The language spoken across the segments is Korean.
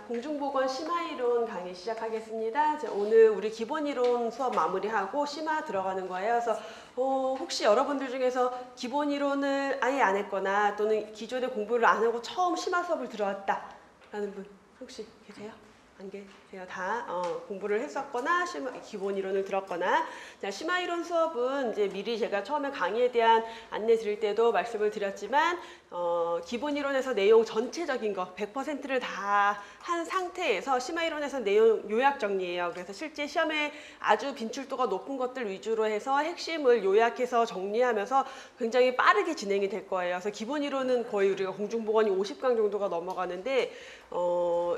공중보건 심화이론 강의 시작하겠습니다. 오늘 우리 기본이론 수업 마무리하고 심화 들어가는 거예요. 그래서 혹시 여러분들 중에서 기본이론을 아예 안 했거나 또는 기존에 공부를 안 하고 처음 심화 수업을 들어왔다 라는 분 혹시 계세요? 안 계세요? 다 공부를 했었거나 기본 이론을 들었거나. 자, 심화 이론 수업은 이제 미리 제가 처음에 강의에 대한 안내 드릴 때도 말씀을 드렸지만 기본 이론에서 내용 전체적인 거 100%를 다 한 상태에서 심화 이론에서 내용 요약 정리예요. 그래서 실제 시험에 아주 빈출도가 높은 것들 위주로 해서 핵심을 요약해서 정리하면서 굉장히 빠르게 진행이 될 거예요. 그래서 기본 이론은 거의 우리가 공중보건이 50강 정도가 넘어가는데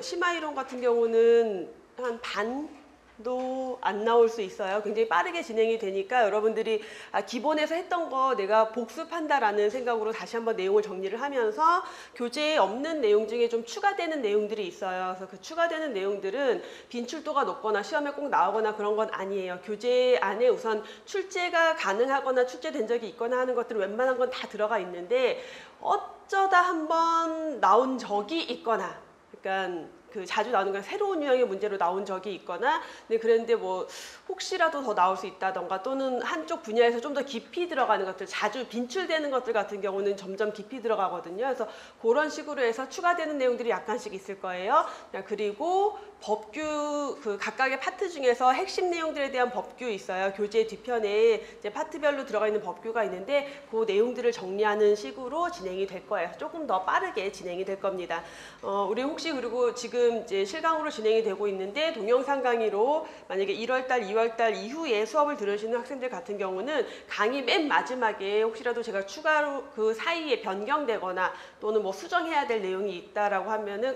심화 이론 같은 경우는 한 반도 안 나올 수 있어요. 굉장히 빠르게 진행이 되니까 여러분들이 기본에서 했던 거 내가 복습한다라는 생각으로 다시 한번 내용을 정리를 하면서 교재에 없는 내용 중에 좀 추가되는 내용들이 있어요. 그래서 그 추가되는 내용들은 빈출도가 높거나 시험에 꼭 나오거나 그런 건 아니에요. 교재 안에 우선 출제가 가능하거나 출제된 적이 있거나 하는 것들은 웬만한 건 다 들어가 있는데 어쩌다 한번 나온 적이 있거나 그러니까 자주 나오는 건 새로운 유형의 문제로 나온 적이 있거나 근데 그랬는데 뭐 혹시라도 더 나올 수 있다던가 또는 한쪽 분야에서 좀 더 깊이 들어가는 것들 자주 빈출되는 것들 같은 경우는 점점 깊이 들어가거든요. 그래서 그런 식으로 해서 추가되는 내용들이 약간씩 있을 거예요. 그리고 법규 각각의 파트 중에서 핵심 내용들에 대한 법규 있어요. 교재 뒤편에 이제 파트별로 들어가 있는 법규가 있는데 그 내용들을 정리하는 식으로 진행이 될 거예요. 조금 더 빠르게 진행이 될 겁니다. 우리 혹시 그리고 지금 이제 실강으로 진행이 되고 있는데 동영상 강의로 만약에 1월달, 2월달 이후에 수업을 들으시는 학생들 같은 경우는 강의 맨 마지막에 혹시라도 제가 추가로 그 사이에 변경되거나 또는 뭐 수정해야 될 내용이 있다라고 하면은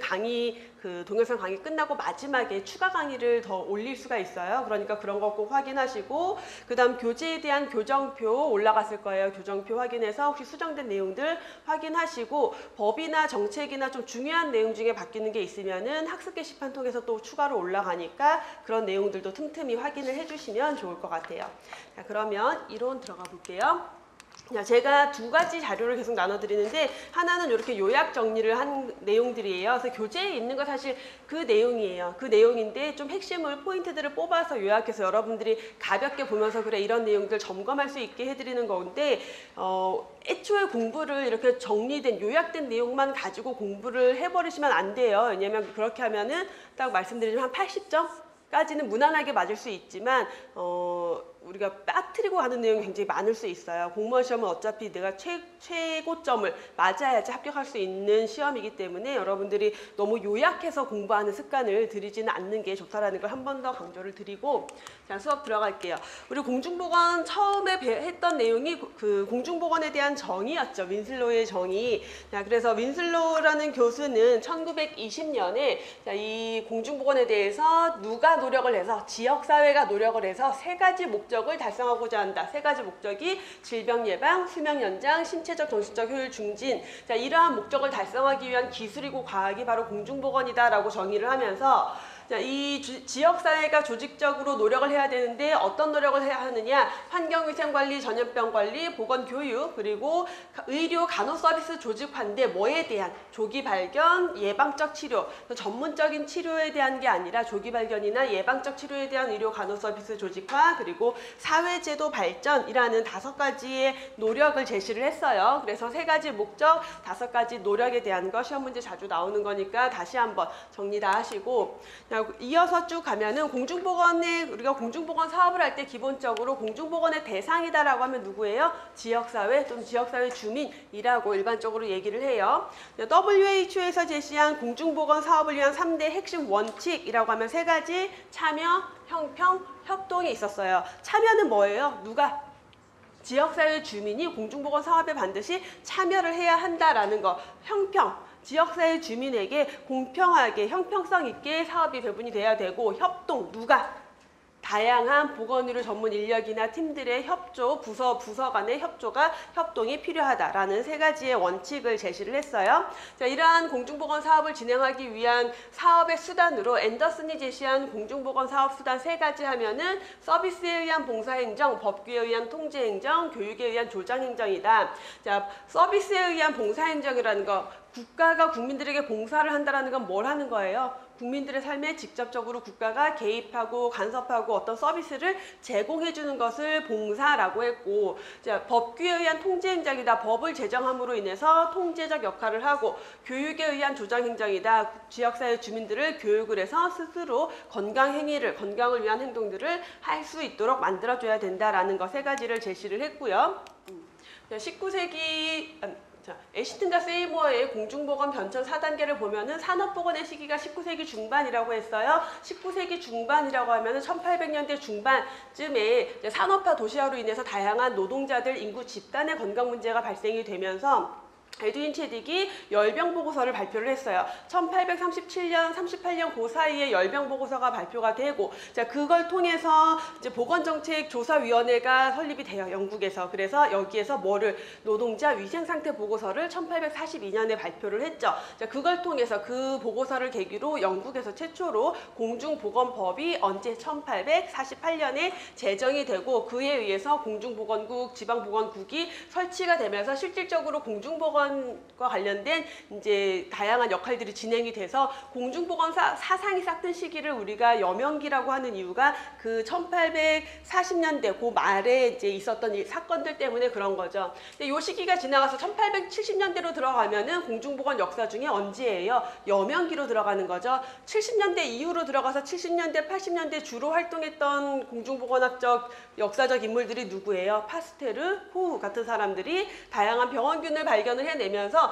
동영상 강의 끝나고 마지막에 추가 강의를 더 올릴 수가 있어요. 그러니까 그런 거 꼭 확인하시고 그 다음 교재에 대한 교정표 올라갔을 거예요. 교정표 확인해서 혹시 수정된 내용들 확인하시고 법이나 정책이나 좀 중요한 내용 중에 바뀌는 게 있으면은 학습 게시판 통해서 또 추가로 올라가니까 그런 내용들도 틈틈이 확인을 해주시면 좋을 것 같아요. 자, 그러면 이론 들어가 볼게요. 제가 두 가지 자료를 계속 나눠드리는데 하나는 이렇게 요약 정리를 한 내용들이에요. 그래서 교재에 있는 거 사실 그 내용이에요. 그 내용인데 좀 핵심을 포인트들을 뽑아서 요약해서 여러분들이 가볍게 보면서 그래 이런 내용들 점검할 수 있게 해드리는 건데 애초에 공부를 이렇게 정리된 요약된 내용만 가지고 공부를 해버리시면 안 돼요. 왜냐면 그렇게 하면은 딱 말씀드리지만 한 80점? 까지는 무난하게 맞을 수 있지만 우리가 빠뜨리고 가는 내용이 굉장히 많을 수 있어요. 공무원 시험은 어차피 내가 최고점을 맞아야지 합격할 수 있는 시험이기 때문에 여러분들이 너무 요약해서 공부하는 습관을 들이지는 않는 게 좋다라는 걸 한 번 더 강조를 드리고 자, 수업 들어갈게요. 우리 공중보건 처음에 했던 내용이 그 공중보건에 대한 정의였죠. 윈슬로우의 정의. 자, 그래서 윈슬로우라는 교수는 1920년에 이 공중보건에 대해서 누가 노력을 해서 지역사회가 노력을 해서 세 가지 목적을 달성하고자 한다. 세 가지 목적이 질병 예방, 수명 연장, 신체적 정신적 효율 증진. 자, 이러한 목적을 달성하기 위한 기술이고 과학이 바로 공중보건이다 라고 정의를 하면서 자, 이 지역사회가 조직적으로 노력을 해야 되는데 어떤 노력을 해야 하느냐 환경위생관리, 전염병관리, 보건교육 그리고 의료 간호서비스 조직화인데 뭐에 대한 조기 발견, 예방적 치료 전문적인 치료에 대한 게 아니라 조기 발견이나 예방적 치료에 대한 의료 간호서비스 조직화 그리고 사회제도 발전이라는 5가지의 노력을 제시를 했어요. 그래서 3가지 목적, 5가지 노력에 대한 거 시험 문제 자주 나오는 거니까 다시 한번 정리 다 하시고 이어서 쭉 가면은 우리가 공중보건 사업을 할 때 기본적으로 공중보건의 대상이다라고 하면 누구예요? 지역사회 또는 지역사회 주민이라고 일반적으로 얘기를 해요. WHO에서 제시한 공중보건 사업을 위한 3대 핵심 원칙이라고 하면 3가지 참여, 형평, 협동이 있었어요. 참여는 뭐예요? 누가? 지역사회 주민이 공중보건 사업에 반드시 참여를 해야 한다라는 거. 형평. 지역사회 주민에게 공평하게 형평성 있게 사업이 배분이 돼야 되고 협동 누가? 다양한 보건의료 전문 인력이나 팀들의 협조, 부서 간의 협동이 필요하다라는 3가지의 원칙을 제시를 했어요. 자, 이러한 공중보건 사업을 진행하기 위한 사업의 수단으로 앤더슨이 제시한 공중보건 사업 수단 3가지 하면은 서비스에 의한 봉사행정, 법규에 의한 통제행정, 교육에 의한 조정행정이다. 자, 서비스에 의한 봉사행정이라는 거 국가가 국민들에게 봉사를 한다는 건 뭘 하는 거예요? 국민들의 삶에 직접적으로 국가가 개입하고 간섭하고 어떤 서비스를 제공해 주는 것을 봉사라고 했고, 자, 법규에 의한 통제 행정이다. 법을 제정함으로 인해서 통제적 역할을 하고, 교육에 의한 조정 행정이다. 지역사회 주민들을 교육을 해서 스스로 건강을 위한 행동들을 할 수 있도록 만들어줘야 된다라는 것 세 가지를 제시를 했고요. 19세기 애시튼과 세이머의 공중보건 변천 4단계를 보면은 산업보건의 시기가 19세기 중반이라고 했어요. 19세기 중반이라고 하면은 1800년대 중반쯤에 산업화 도시화로 인해서 다양한 노동자들 인구 집단의 건강 문제가 발생이 되면서 에드윈 체딕이 열병 보고서를 발표를 했어요. 1837년, 38년 그 사이에 열병 보고서가 발표가 되고, 자, 그걸 통해서 이제 보건정책조사위원회가 설립이 돼요, 영국에서. 그래서 여기에서 노동자 위생 상태 보고서를 1842년에 발표를 했죠. 자, 그걸 통해서 그 보고서를 계기로 영국에서 최초로 공중보건법이 언제 1848년에 제정이 되고, 그에 의해서 공중보건국, 지방보건국이 설치가 되면서 실질적으로 공중보건과 관련된 이제 다양한 역할들이 진행이 돼서 공중보건 사상이 싹튼 시기를 우리가 여명기라고 하는 이유가 그 1840년대 그 말에 이제 있었던 이 사건들 때문에 그런 거죠. 근데 이 시기가 지나가서 1870년대로 들어가면은 공중보건 역사 중에 언제예요? 여명기로 들어가는 거죠. 70년대 이후로 들어가서 70년대, 80년대 주로 활동했던 공중보건학적 역사적 인물들이 누구예요? 파스테르, 호우 같은 사람들이 다양한 병원균을 발견을 해내면서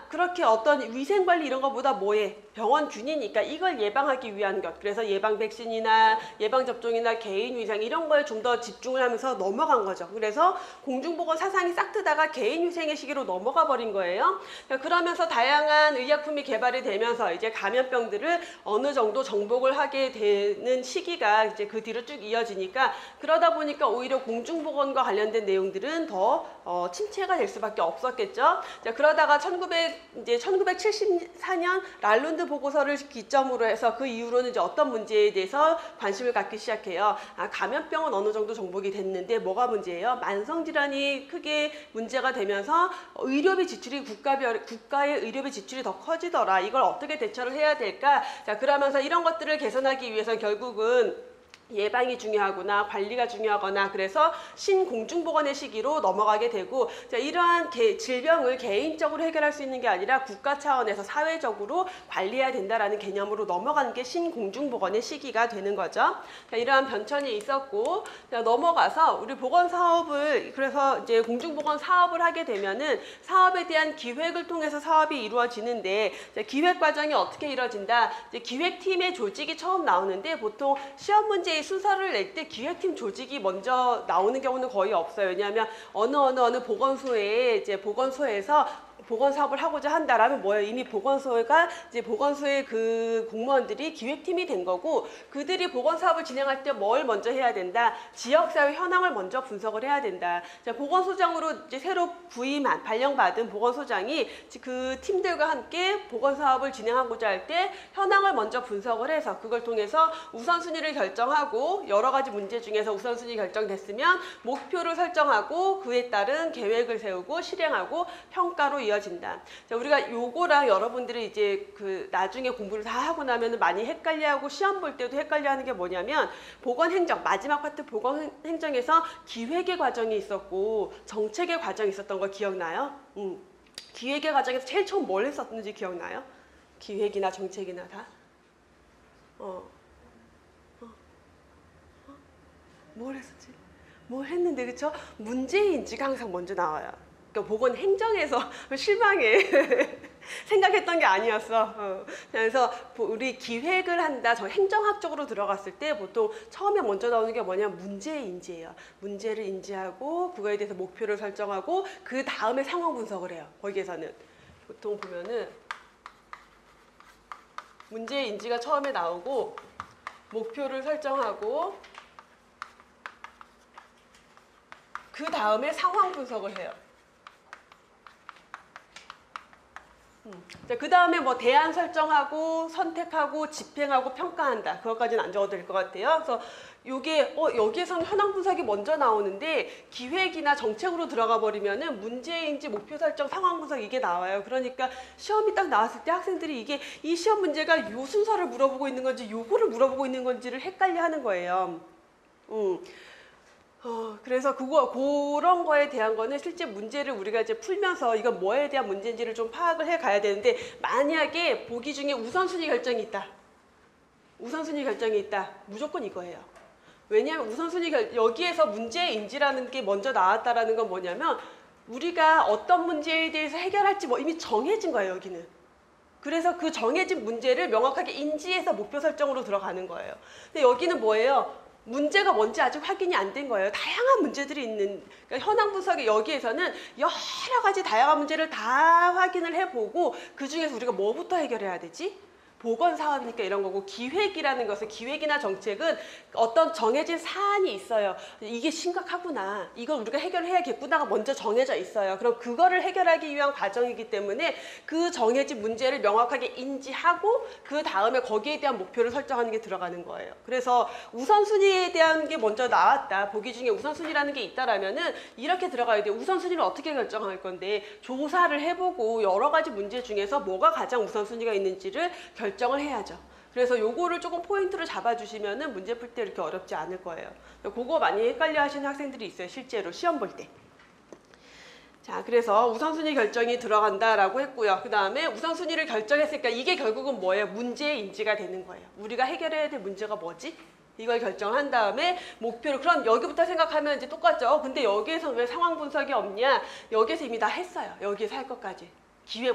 그렇게 어떤 위생관리 이런 것보다 뭐해? 병원균이니까 이걸 예방하기 위한 것. 그래서 예방 백신이나 예방접종이나 개인위생 이런 거에 좀 더 집중을 하면서 넘어간 거죠. 그래서 공중보건 사상이 싹 트다가 개인위생의 시기로 넘어가 버린 거예요. 그러면서 다양한 의약품이 개발이 되면서 이제 감염병들을 어느 정도 정복을 하게 되는 시기가 이제 그 뒤로 쭉 이어지니까, 그러다 보니까 오히려 공중보건과 관련된 내용들은 더 침체가 될 수밖에 없었겠죠. 자, 그러다가 1974년 랄룬드 보고서를 기점으로 해서 그 이후로는 이제 어떤 문제에 대해서 관심을 갖기 시작해요. 감염병은 어느 정도 정복이 됐는데 뭐가 문제예요? 만성질환이 크게 문제가 되면서 의료비 지출이 국가의 의료비 지출이 더 커지더라. 이걸 어떻게 대처를 해야 될까? 자, 그러면서 이런 것들을 개선하기 위해서 결국은 예방이 중요하구나, 관리가 중요하거나, 그래서 신공중보건의 시기로 넘어가게 되고, 자, 이러한 질병을 개인적으로 해결할 수 있는 게 아니라 국가 차원에서 사회적으로 관리해야 된다라는 개념으로 넘어가는 게 신공중보건의 시기가 되는 거죠. 자, 이러한 변천이 있었고, 자, 넘어가서 우리 보건사업을, 그래서 이제 공중보건 사업을 하게 되면은 사업에 대한 기획을 통해서 사업이 이루어지는데, 자, 기획 과정이 어떻게 이루어진다? 이제 기획팀의 조직이 처음 나오는데, 보통 시험 문제 순서를 낼 때 기획팀 조직이 먼저 나오는 경우는 거의 없어요. 왜냐하면 어느 보건소에 이제 보건소에서 보건 사업을 하고자 한다라면 뭐예요? 이미 보건소가 이제 보건소의 그 공무원들이 기획팀이 된 거고, 그들이 보건 사업을 진행할 때 뭘 먼저 해야 된다? 지역사회 현황을 먼저 분석을 해야 된다. 자, 보건소장으로 이제 새로 발령받은 보건소장이 그 팀들과 함께 보건 사업을 진행하고자 할 때 현황을 먼저 분석을 해서 그걸 통해서 우선순위를 결정하고, 여러 가지 문제 중에서 우선순위 결정됐으면 목표를 설정하고 그에 따른 계획을 세우고 실행하고 평가로 이어진다. 자, 우리가 요거랑 여러분들이 이제 그 나중에 공부를 다 하고 나면 많이 헷갈려하고 시험 볼 때도 헷갈려하는 게 뭐냐면, 보건행정 마지막 파트 보건행정에서 기획의 과정이 있었고 정책의 과정이 있었던 거 기억나요? 기획의 과정에서 제일 처음 뭘 했었는지 기억나요? 기획이나 정책이나 다? 뭘 했었지? 뭘 했는데, 그쵸? 문제인지가 항상 먼저 나와요. 그러니까 보건 행정에서 실망해. 생각했던 게 아니었어. 그래서 우리 기획을 한다, 저 행정학적으로 들어갔을 때 보통 처음에 먼저 나오는 게 뭐냐면 문제인지예요. 문제를 인지하고 그거에 대해서 목표를 설정하고 그 다음에 상황 분석을 해요. 거기에서는 보통 보면은 문제인지가 처음에 나오고 목표를 설정하고 그 다음에 상황 분석을 해요. 자, 그 다음에 뭐 대안 설정하고 선택하고 집행하고 평가한다. 그것까지는 안 적어도 될 것 같아요. 그래서 요게 여기에서는 현황 분석이 먼저 나오는데 기획이나 정책으로 들어가 버리면은 문제인지 목표 설정, 상황 분석 이게 나와요. 그러니까 시험이 딱 나왔을 때 학생들이 이게 이 시험 문제가 요 순서를 물어보고 있는 건지 요거를 물어보고 있는 건지를 헷갈려 하는 거예요. 그래서 그런 거에 대한 거는 실제 문제를 우리가 이제 풀면서 이건 뭐에 대한 문제인지를 좀 파악을 해 가야 되는데, 만약에 보기 중에 우선순위 결정이 있다. 우선순위 결정이 있다. 무조건 이거예요. 왜냐하면 여기에서 문제인지라는 게 먼저 나왔다라는 건 뭐냐면 우리가 어떤 문제에 대해서 해결할지 뭐 이미 정해진 거예요, 여기는. 그래서 그 정해진 문제를 명확하게 인지해서 목표 설정으로 들어가는 거예요. 근데 여기는 뭐예요? 문제가 뭔지 아직 확인이 안 된 거예요. 다양한 문제들이 있는, 그러니까 현황 분석의 여기에서는 여러 가지 다양한 문제를 다 확인을 해보고 그 중에서 우리가 뭐부터 해결해야 되지? 보건사업이니까 이런 거고, 기획이라는 것은, 기획이나 정책은 어떤 정해진 사안이 있어요. 이게 심각하구나, 이걸 우리가 해결해야겠구나가 먼저 정해져 있어요. 그럼 그거를 해결하기 위한 과정이기 때문에 그 정해진 문제를 명확하게 인지하고 그 다음에 거기에 대한 목표를 설정하는 게 들어가는 거예요. 그래서 우선순위에 대한 게 먼저 나왔다, 보기 중에 우선순위라는 게 있다라면은 이렇게 들어가야 돼요. 우선순위를 어떻게 결정할 건데, 조사를 해보고 여러 가지 문제 중에서 뭐가 가장 우선순위가 있는지를 결정을 해야죠. 그래서 요거를 조금 포인트를 잡아주시면은 문제 풀 때 이렇게 어렵지 않을 거예요. 그거 많이 헷갈려 하시는 학생들이 있어요. 실제로 시험 볼 때. 자, 그래서 우선순위 결정이 들어간다라고 했고요. 그 다음에 우선순위를 결정했으니까 이게 결국은 뭐예요? 문제의 인지가 되는 거예요. 우리가 해결해야 될 문제가 뭐지? 이걸 결정한 다음에 목표를, 그럼 여기부터 생각하면 이제 똑같죠. 근데 여기에서 왜 상황 분석이 없냐? 여기에서 이미 다 했어요. 여기에서 할 것까지.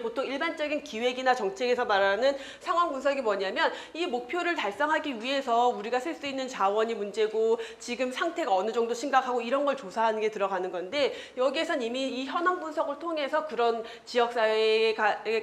보통 일반적인 기획이나 정책에서 말하는 상황 분석이 뭐냐면 이 목표를 달성하기 위해서 우리가 쓸 수 있는 자원이 문제고 지금 상태가 어느 정도 심각하고 이런 걸 조사하는 게 들어가는 건데, 여기에선 이미 이 현황 분석을 통해서 그런 지역사회에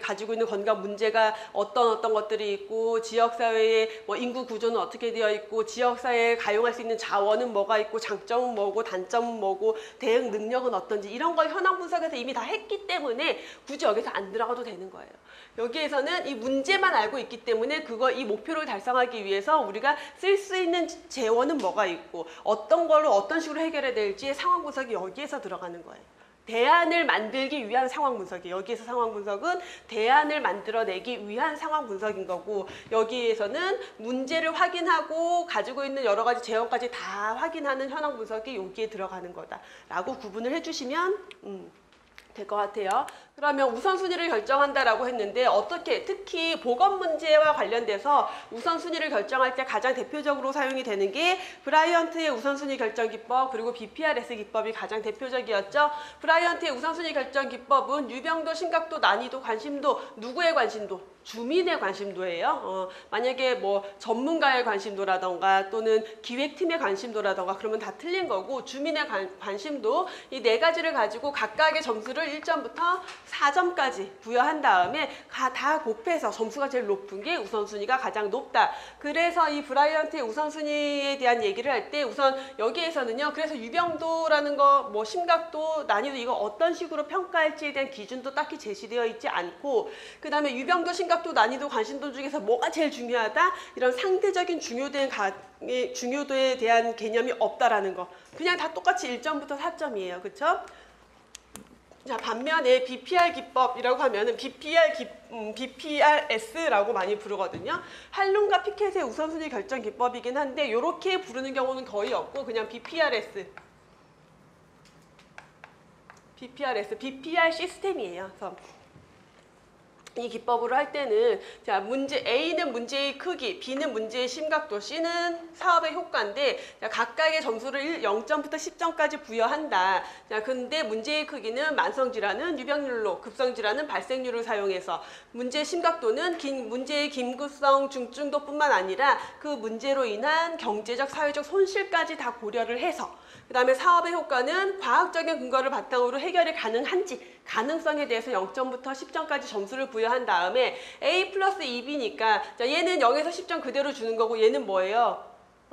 가지고 있는 건강 문제가 어떤 것들이 있고, 지역사회의 뭐 인구 구조는 어떻게 되어 있고, 지역사회에 가용할 수 있는 자원은 뭐가 있고, 장점은 뭐고, 단점은 뭐고, 대응 능력은 어떤지, 이런 걸 현황 분석에서 이미 다 했기 때문에 굳이 여기서 안 들어가도 되는 거예요. 여기에서는 이 문제만 알고 있기 때문에 이 목표를 달성하기 위해서 우리가 쓸 수 있는 재원은 뭐가 있고 어떤 걸로 어떤 식으로 해결해야 될지의 상황 분석이 여기에서 들어가는 거예요. 대안을 만들기 위한 상황 분석이, 여기에서 상황 분석은 대안을 만들어내기 위한 상황 분석인 거고, 여기에서는 문제를 확인하고 가지고 있는 여러 가지 재원까지 다 확인하는 현황 분석이 여기에 들어가는 거다라고 구분을 해주시면 될 것 같아요. 그러면 우선순위를 결정한다라고 했는데 어떻게, 특히 보건 문제와 관련돼서 우선순위를 결정할 때 가장 대표적으로 사용이 되는 게 브라이언트의 우선순위 결정 기법, 그리고 BPRS 기법이 가장 대표적이었죠. 브라이언트의 우선순위 결정 기법은 유병도, 심각도, 난이도, 관심도, 누구의 관심도? 주민의 관심도예요. 만약에 뭐 전문가의 관심도라던가 또는 기획팀의 관심도라던가 그러면 다 틀린 거고, 주민의 관심도, 이 네 가지를 가지고 각각의 점수를 1점부터 4점까지 부여한 다음에 다 곱해서 점수가 제일 높은 게 우선순위가 가장 높다. 그래서 이 브라이언트의 우선순위에 대한 얘기를 할 때 우선 여기에서는요, 그래서 유병도라는 거, 뭐 심각도, 난이도 이거 어떤 식으로 평가할지에 대한 기준도 딱히 제시되어 있지 않고, 그 다음에 유병도, 심각도, 난이도, 관심도 중에서 뭐가 제일 중요하다? 이런 상대적인 중요도에 대한 개념이 없다라는 거. 그냥 다 똑같이 1점부터 4점이에요. 그쵸? 자, 반면에 BPR 기법이라고 하면은 BPRS라고 많이 부르거든요. 할룸과 피켓의 우선순위 결정 기법이긴 한데 이렇게 부르는 경우는 거의 없고 그냥 BPR 시스템이에요. 그래서 이 기법으로 할 때는, 자, A는 문제의 크기, B는 문제의 심각도, C는 사업의 효과인데, 자, 각각의 점수를 0점부터 10점까지 부여한다. 자, 근데 문제의 크기는 만성질환은 유병률로, 급성질환은 발생률을 사용해서, 문제의 심각도는 문제의 긴급성, 중증도뿐만 아니라 그 문제로 인한 경제적, 사회적 손실까지 다 고려를 해서, 그 다음에 사업의 효과는 과학적인 근거를 바탕으로 해결이 가능한지, 가능성에 대해서 0점부터 10점까지 점수를 부여한 다음에 A 플러스 2B니까, 자, 얘는 0에서 10점 그대로 주는 거고 얘는 뭐예요?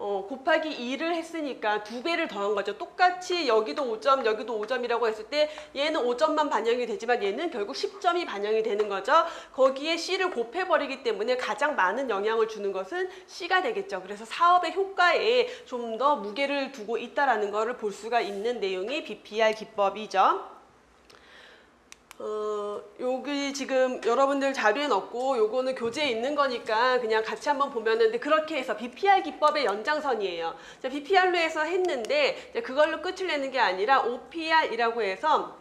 곱하기 2를 했으니까 2배를 더한 거죠. 똑같이 여기도 5점, 여기도 5점이라고 했을 때 얘는 5점만 반영이 되지만 얘는 결국 10점이 반영이 되는 거죠. 거기에 C를 곱해버리기 때문에 가장 많은 영향을 주는 것은 C가 되겠죠. 그래서 사업의 효과에 좀 더 무게를 두고 있다라는 것을 볼 수가 있는 내용이 BPR 기법이죠. 여기 지금 여러분들 자료에 넣고 요거는 교재에 있는 거니까 그냥 같이 한번 보면은, 근데 그렇게 해서 BPR 기법의 연장선이에요. 자, BPR로 해서 했는데 그걸로 끝을 내는 게 아니라 OPR이라고 해서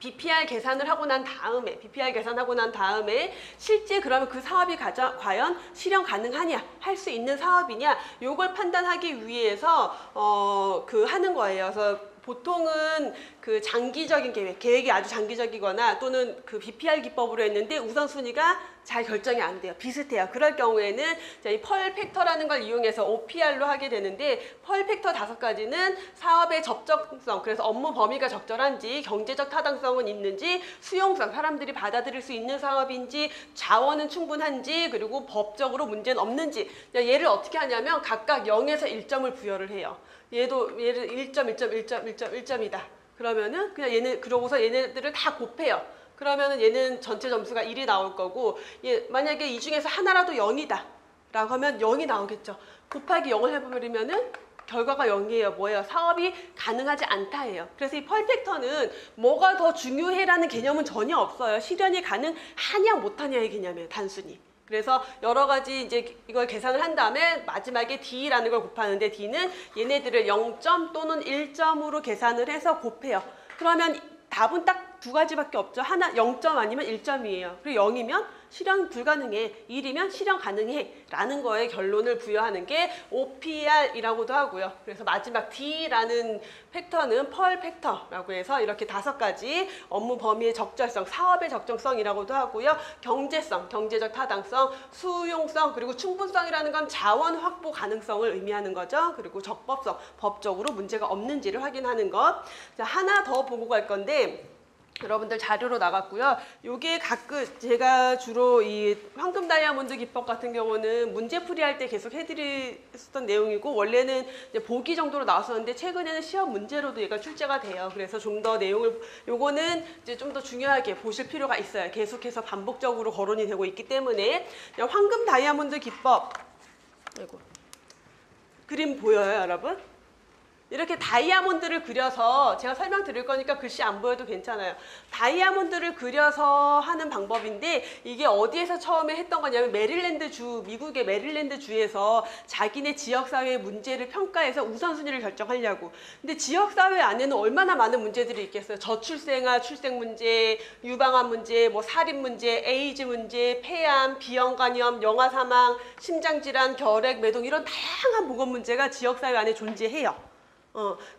BPR 계산을 하고 난 다음에, BPR 계산하고 난 다음에 실제 그러면 그 사업이 과연 실현 가능하냐, 할 수 있는 사업이냐, 요걸 판단하기 위해서 하는 거예요. 그래서 보통은 그 장기적인 계획이 아주 장기적이거나 또는 그 BPR 기법으로 했는데 우선순위가 잘 결정이 안 돼요. 비슷해요. 그럴 경우에는 이 펄 팩터라는 걸 이용해서 OPR로 하게 되는데, 펄 팩터 5가지는 사업의 적정성, 그래서 업무 범위가 적절한지, 경제적 타당성은 있는지, 수용성, 사람들이 받아들일 수 있는 사업인지, 자원은 충분한지, 그리고 법적으로 문제는 없는지. 얘를 어떻게 하냐면 각각 0에서 1점을 부여를 해요. 얘를 1점, 1점, 1점, 1점, 1점이다. 그러면은 그냥 그러고서 얘네들을 다 곱해요. 그러면은 얘는 전체 점수가 1이 나올 거고, 만약에 이 중에서 하나라도 0이다 라고 하면 0이 나오겠죠. 곱하기 0을 해버리면은 결과가 0이에요. 뭐예요? 사업이 가능하지 않다예요. 그래서 이 펄 팩터는 뭐가 더 중요해라는 개념은 전혀 없어요. 실현이 가능하냐 못하냐의 개념이에요. 단순히. 그래서 여러 가지 이제 이걸 계산을 한 다음에 마지막에 D라는 걸 곱하는데, D는 얘네들을 0점 또는 1점으로 계산을 해서 곱해요. 그러면 답은 딱 2가지밖에 없죠. 하나 0점 아니면 1점이에요. 그리고 0이면 실현 불가능해, 1이면 실현 가능해 라는 거에 결론을 부여하는 게 OPR이라고도 하고요. 그래서 마지막 D라는 팩터는 펄 팩터라고 해서 이렇게 5가지 업무 범위의 적절성, 사업의 적정성이라고도 하고요. 경제성, 경제적 타당성, 수용성, 그리고 충분성이라는 건 자원 확보 가능성을 의미하는 거죠. 그리고 적법성, 법적으로 문제가 없는지를 확인하는 것. 자, 하나 더 보고 갈 건데, 여러분들 자료로 나갔고요. 요게 가끔 제가 주로 이 황금 다이아몬드 기법 같은 경우는 문제풀이 할 때 계속 해드렸던 내용이고, 원래는 이제 보기 정도로 나왔었는데 최근에는 시험 문제로도 얘가 출제가 돼요. 그래서 좀 더 내용을, 요거는 이제 좀 더 중요하게 보실 필요가 있어요. 계속해서 반복적으로 거론이 되고 있기 때문에. 황금 다이아몬드 기법, 아이고, 그림 보여요, 여러분? 이렇게 다이아몬드를 그려서, 제가 설명드릴 거니까 글씨 안 보여도 괜찮아요. 다이아몬드를 그려서 하는 방법인데, 이게 어디에서 처음에 했던 거냐면 미국의 메릴랜드 주에서 자기네 지역사회의 문제를 평가해서 우선순위를 결정하려고. 근데 지역사회 안에는 얼마나 많은 문제들이 있겠어요. 저출생아, 출생 문제, 유방암 문제, 뭐 살인 문제, 에이즈 문제, 폐암, 비형간염, 영아 사망, 심장질환, 결핵, 매동, 이런 다양한 보건 문제가 지역사회 안에 존재해요.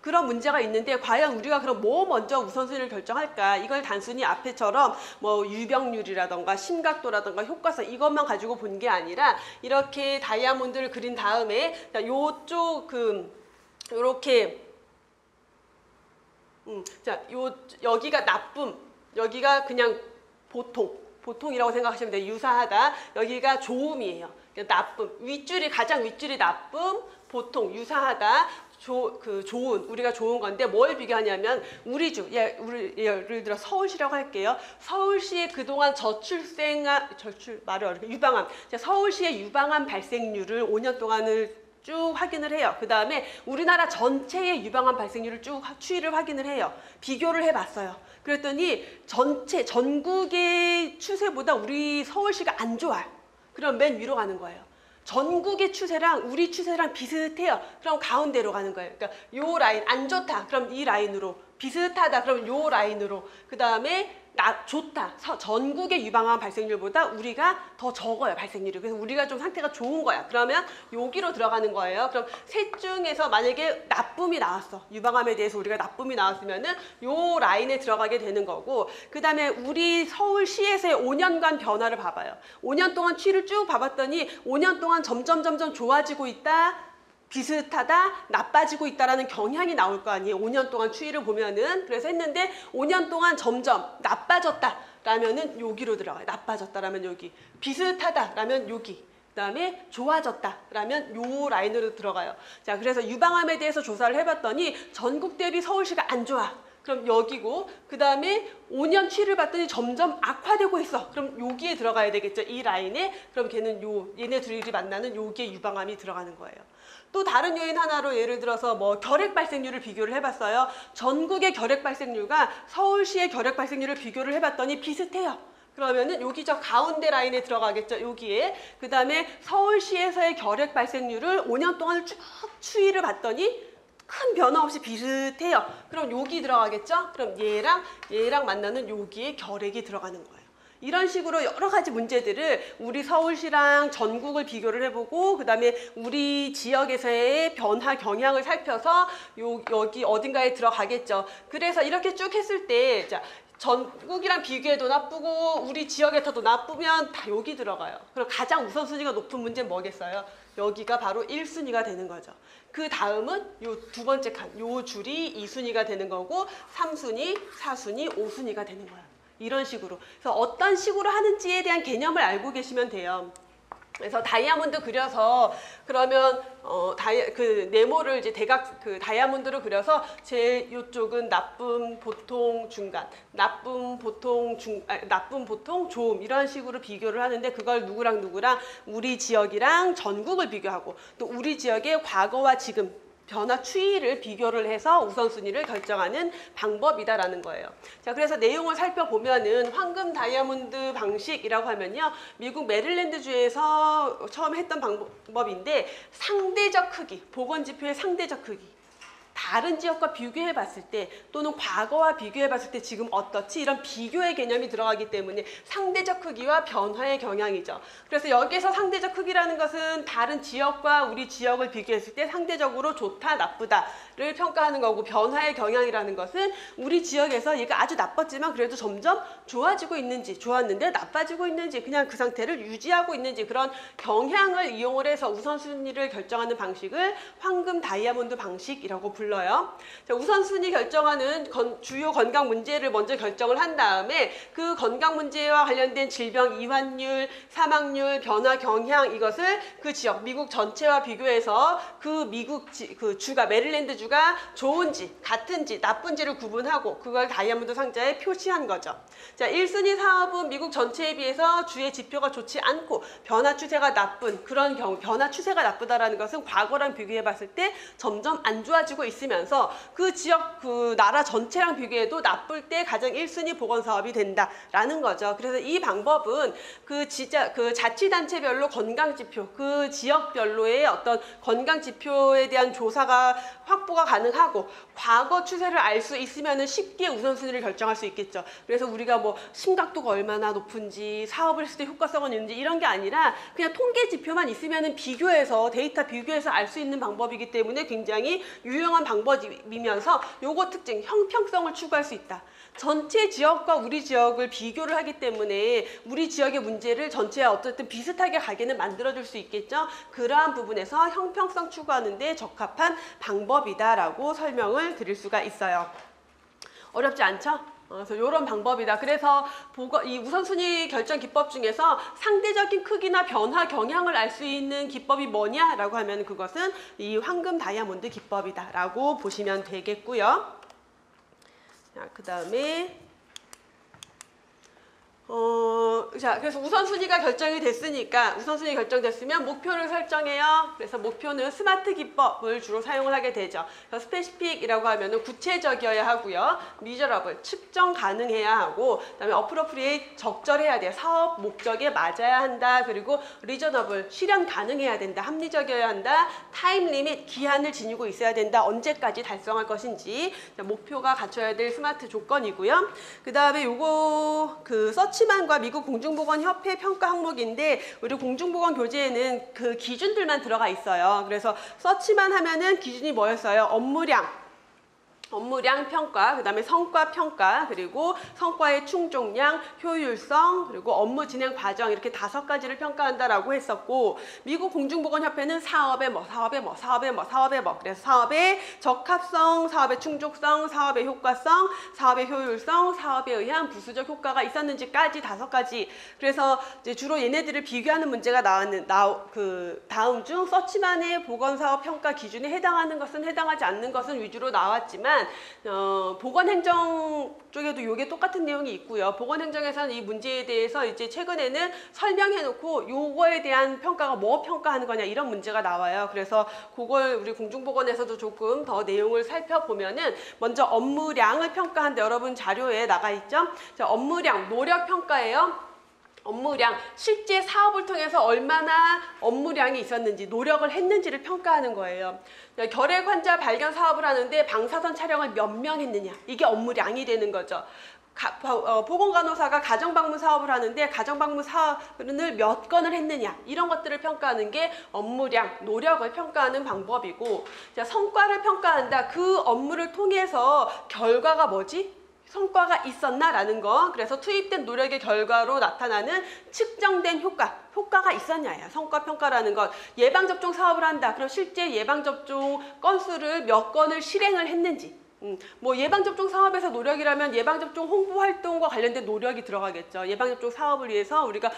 그런 문제가 있는데, 과연 우리가 그럼 뭐 먼저 우선순위를 결정할까? 이걸 단순히 앞에처럼 뭐 유병률이라던가 심각도라던가 효과성 이것만 가지고 본 게 아니라, 이렇게 다이아몬드를 그린 다음에 요쪽 요렇게 여기가 나쁨, 여기가 그냥 보통이라고 생각하시면 돼요. 유사하다. 여기가 좋음이에요. 나쁨, 가장 윗줄이 나쁨, 보통, 유사하다. 좋은, 우리가 좋은 건데 뭘 비교하냐면, 예를 들어 서울시라고 할게요. 서울시의 그동안 유방암. 서울시의 유방암 발생률을 5년 동안을 쭉 확인을 해요. 그 다음에 우리나라 전체의 유방암 발생률을 쭉 추이를 확인을 해요. 비교를 해봤어요. 그랬더니 전국의 추세보다 우리 서울시가 안 좋아요. 그럼 맨 위로 가는 거예요. 전국의 추세랑 우리 추세랑 비슷해요. 그럼 가운데로 가는 거예요. 그러니까 요 라인, 안 좋다. 그럼 이 라인으로. 비슷하다. 그럼 요 라인으로. 그 다음에 좋다. 전국의 유방암 발생률보다 우리가 더 적어요, 발생률이. 그래서 우리가 좀 상태가 좋은 거야. 그러면 여기로 들어가는 거예요. 그럼 셋 중에서 만약에 나쁨이 나왔어. 유방암에 대해서 우리가 나쁨이 나왔으면은 요 라인에 들어가게 되는 거고, 그 다음에 우리 서울시에서의 5년간 변화를 봐봐요. 5년 동안 추이를 쭉 봐봤더니 5년 동안 점점 좋아지고 있다, 비슷하다, 나빠지고 있다라는 경향이 나올 거 아니에요. 5년 동안 추이를 보면은. 그래서 했는데 5년 동안 점점 나빠졌다 라면은 여기로 들어가요. 나빠졌다라면 여기. 비슷하다 라면 여기. 그다음에 좋아졌다라면 요 라인으로 들어가요. 자, 그래서 유방암에 대해서 조사를 해봤더니 전국 대비 서울시가 안 좋아. 그럼 여기고, 그 다음에 5년 치를 봤더니 점점 악화되고 있어. 그럼 여기에 들어가야 되겠죠. 이 라인에. 그럼 걔는 얘네 둘이 만나는 여기에 유방암이 들어가는 거예요. 또 다른 요인 하나로 예를 들어서 뭐 결핵 발생률을 비교를 해봤어요. 전국의 결핵 발생률과 서울시의 결핵 발생률을 비교를 해봤더니 비슷해요. 그러면은 여기 저 가운데 라인에 들어가겠죠. 여기에. 그 다음에 서울시에서의 결핵 발생률을 5년 동안 쭉 추이를 봤더니 큰 변화 없이 비슷해요. 그럼 여기 들어가겠죠? 그럼 얘랑 만나는 여기에 결핵이 들어가는 거예요. 이런 식으로 여러 가지 문제들을 우리 서울시랑 전국을 비교를 해보고, 그 다음에 우리 지역에서의 변화 경향을 살펴서 여기 어딘가에 들어가겠죠. 그래서 이렇게 쭉 했을 때, 자, 전국이랑 비교해도 나쁘고 우리 지역에서도 나쁘면 다 여기 들어가요. 그럼 가장 우선순위가 높은 문제는 뭐겠어요? 여기가 바로 1순위가 되는 거죠. 그 다음은 요 두 번째 칸, 요 줄이 2순위가 되는 거고 3순위, 4순위, 5순위가 되는 거예요. 이런 식으로. 그래서 어떤 식으로 하는지에 대한 개념을 알고 계시면 돼요. 그래서 다이아몬드 그려서 그러면 그 네모를 이제 그 다이아몬드로 그려서 제일 이쪽은 나쁨, 보통, 중간, 나쁨, 보통, 나쁨, 보통, 좋음 이런 식으로 비교를 하는데 그걸 누구랑 우리 지역이랑 전국을 비교하고 또 우리 지역의 과거와 지금 변화 추이를 비교를 해서 우선순위를 결정하는 방법이다라는 거예요. 자, 그래서 내용을 살펴보면은 황금 다이아몬드 방식이라고 하면요. 미국 메릴랜드주에서 처음 했던 방법인데 상대적 크기, 보건지표의 상대적 크기. 다른 지역과 비교해 봤을 때 또는 과거와 비교해 봤을 때 지금 어떻지? 이런 비교의 개념이 들어가기 때문에 상대적 크기와 변화의 경향이죠. 그래서 여기에서 상대적 크기라는 것은 다른 지역과 우리 지역을 비교했을 때 상대적으로 좋다, 나쁘다를 평가하는 거고 변화의 경향이라는 것은 우리 지역에서 얘가 아주 나빴지만 그래도 점점 좋아지고 있는지 좋았는데 나빠지고 있는지 그냥 그 상태를 유지하고 있는지 그런 경향을 이용을 해서 우선순위를 결정하는 방식을 황금 다이아몬드 방식이라고 불러요. 자, 우선순위 결정하는 주요 건강 문제를 먼저 결정을 한 다음에 그 건강 문제와 관련된 질병 이환율, 사망률, 변화 경향 이것을 그 지역, 미국 전체와 비교해서 그 미국 그 주가 메릴랜드 주가 좋은지, 같은지, 나쁜지를 구분하고 그걸 다이아몬드 상자에 표시한 거죠. 자, 1순위 사업은 미국 전체에 비해서 주의 지표가 좋지 않고 변화 추세가 나쁜 그런 경우, 변화 추세가 나쁘다라는 것은 과거랑 비교해 봤을 때 점점 안 좋아지고 있으면서 그 지역, 그 나라 전체랑 비교해도 나쁠 때 가장 1순위 보건사업이 된다라는 거죠. 그래서 이 방법은 그 자치단체별로 건강지표, 그 지역별로의 어떤 건강지표에 대한 조사가 확보가 가능하고 과거 추세를 알 수 있으면 쉽게 우선순위를 결정할 수 있겠죠. 그래서 우리가 뭐 심각도가 얼마나 높은지 사업을 했을 때 효과성은 있는지 이런 게 아니라 그냥 통계 지표만 있으면 비교해서 데이터 비교해서 알 수 있는 방법이기 때문에 굉장히 유용한 방법이면서 요거 특징, 형평성을 추구할 수 있다. 전체 지역과 우리 지역을 비교를 하기 때문에 우리 지역의 문제를 전체와 어쨌든 비슷하게 가게는 만들어줄 수 있겠죠. 그러한 부분에서 형평성 추구하는 데 적합한 방법이다라고 설명을 드릴 수가 있어요. 어렵지 않죠? 그래서 이런 방법이다. 그래서 이 우선순위 결정 기법 중에서 상대적인 크기나 변화 경향을 알 수 있는 기법이 뭐냐라고 하면 그것은 이 황금 다이아몬드 기법이다라고 보시면 되겠고요. 자, 그 다음에 자, 그래서 우선순위가 결정이 됐으니까 우선순위 결정됐으면 목표를 설정해요. 그래서 목표는 스마트 기법을 주로 사용을 하게 되죠. 그래서 스페시픽이라고 하면은 구체적이어야 하고요. 미저러블, 측정 가능해야 하고 그다음에 어프로프리에이트, 적절해야 돼요. 사업 목적에 맞아야 한다. 그리고 리저너블, 실현 가능해야 된다. 합리적이어야 한다. 타임 리밋, 기한을 지니고 있어야 된다. 언제까지 달성할 것인지 자, 목표가 갖춰야 될 스마트 조건이고요. 그다음에 요거 그 서치만과 미국 공중보건협회 평가 항목인데 우리 공중보건 교재에는 그 기준들만 들어가 있어요. 그래서 서치만 하면은 기준이 뭐였어요? 업무량, 업무량 평가, 그 다음에 성과 평가, 그리고 성과의 충족량, 효율성, 그리고 업무 진행 과정 이렇게 5가지를 평가한다라고 했었고, 미국 공중보건협회는 사업의 그래서 사업의 적합성, 사업의 충족성, 사업의 효과성, 사업의 효율성, 사업에 의한 부수적 효과가 있었는지까지 5가지. 그래서 이제 주로 얘네들을 비교하는 문제가 다음 중 서치만의 보건사업 평가 기준에 해당하는 것은 해당하지 않는 것은 위주로 나왔지만, 보건행정 쪽에도 이게 똑같은 내용이 있고요. 보건행정에서는 이 문제에 대해서 이제 최근에는 설명해놓고 요거에 대한 평가가 뭐 평가하는 거냐 이런 문제가 나와요. 그래서 그걸 우리 공중보건에서도 조금 더 내용을 살펴보면은 먼저 업무량을 평가하는데 여러분 자료에 나가 있죠. 자, 업무량 노력 평가예요. 업무량, 실제 사업을 통해서 얼마나 업무량이 있었는지, 노력을 했는지를 평가하는 거예요. 결핵 환자 발견 사업을 하는데 방사선 촬영을 몇 명 했느냐, 이게 업무량이 되는 거죠. 보건간호사가 가정방문 사업을 하는데 가정방문 사업을 몇 건을 했느냐, 이런 것들을 평가하는 게 업무량, 노력을 평가하는 방법이고, 자, 성과를 평가한다. 그 업무를 통해서 결과가 뭐지? 성과가 있었나라는 거. 그래서 투입된 노력의 결과로 나타나는 측정된 효과가 있었냐야 성과 평가라는 것. 예방접종 사업을 한다. 그럼 실제 예방접종 건수를 몇 건을 실행을 했는지. 뭐 예방접종 사업에서 노력이라면 예방접종 홍보활동과 관련된 노력이 들어가겠죠. 예방접종 사업을 위해서 우리가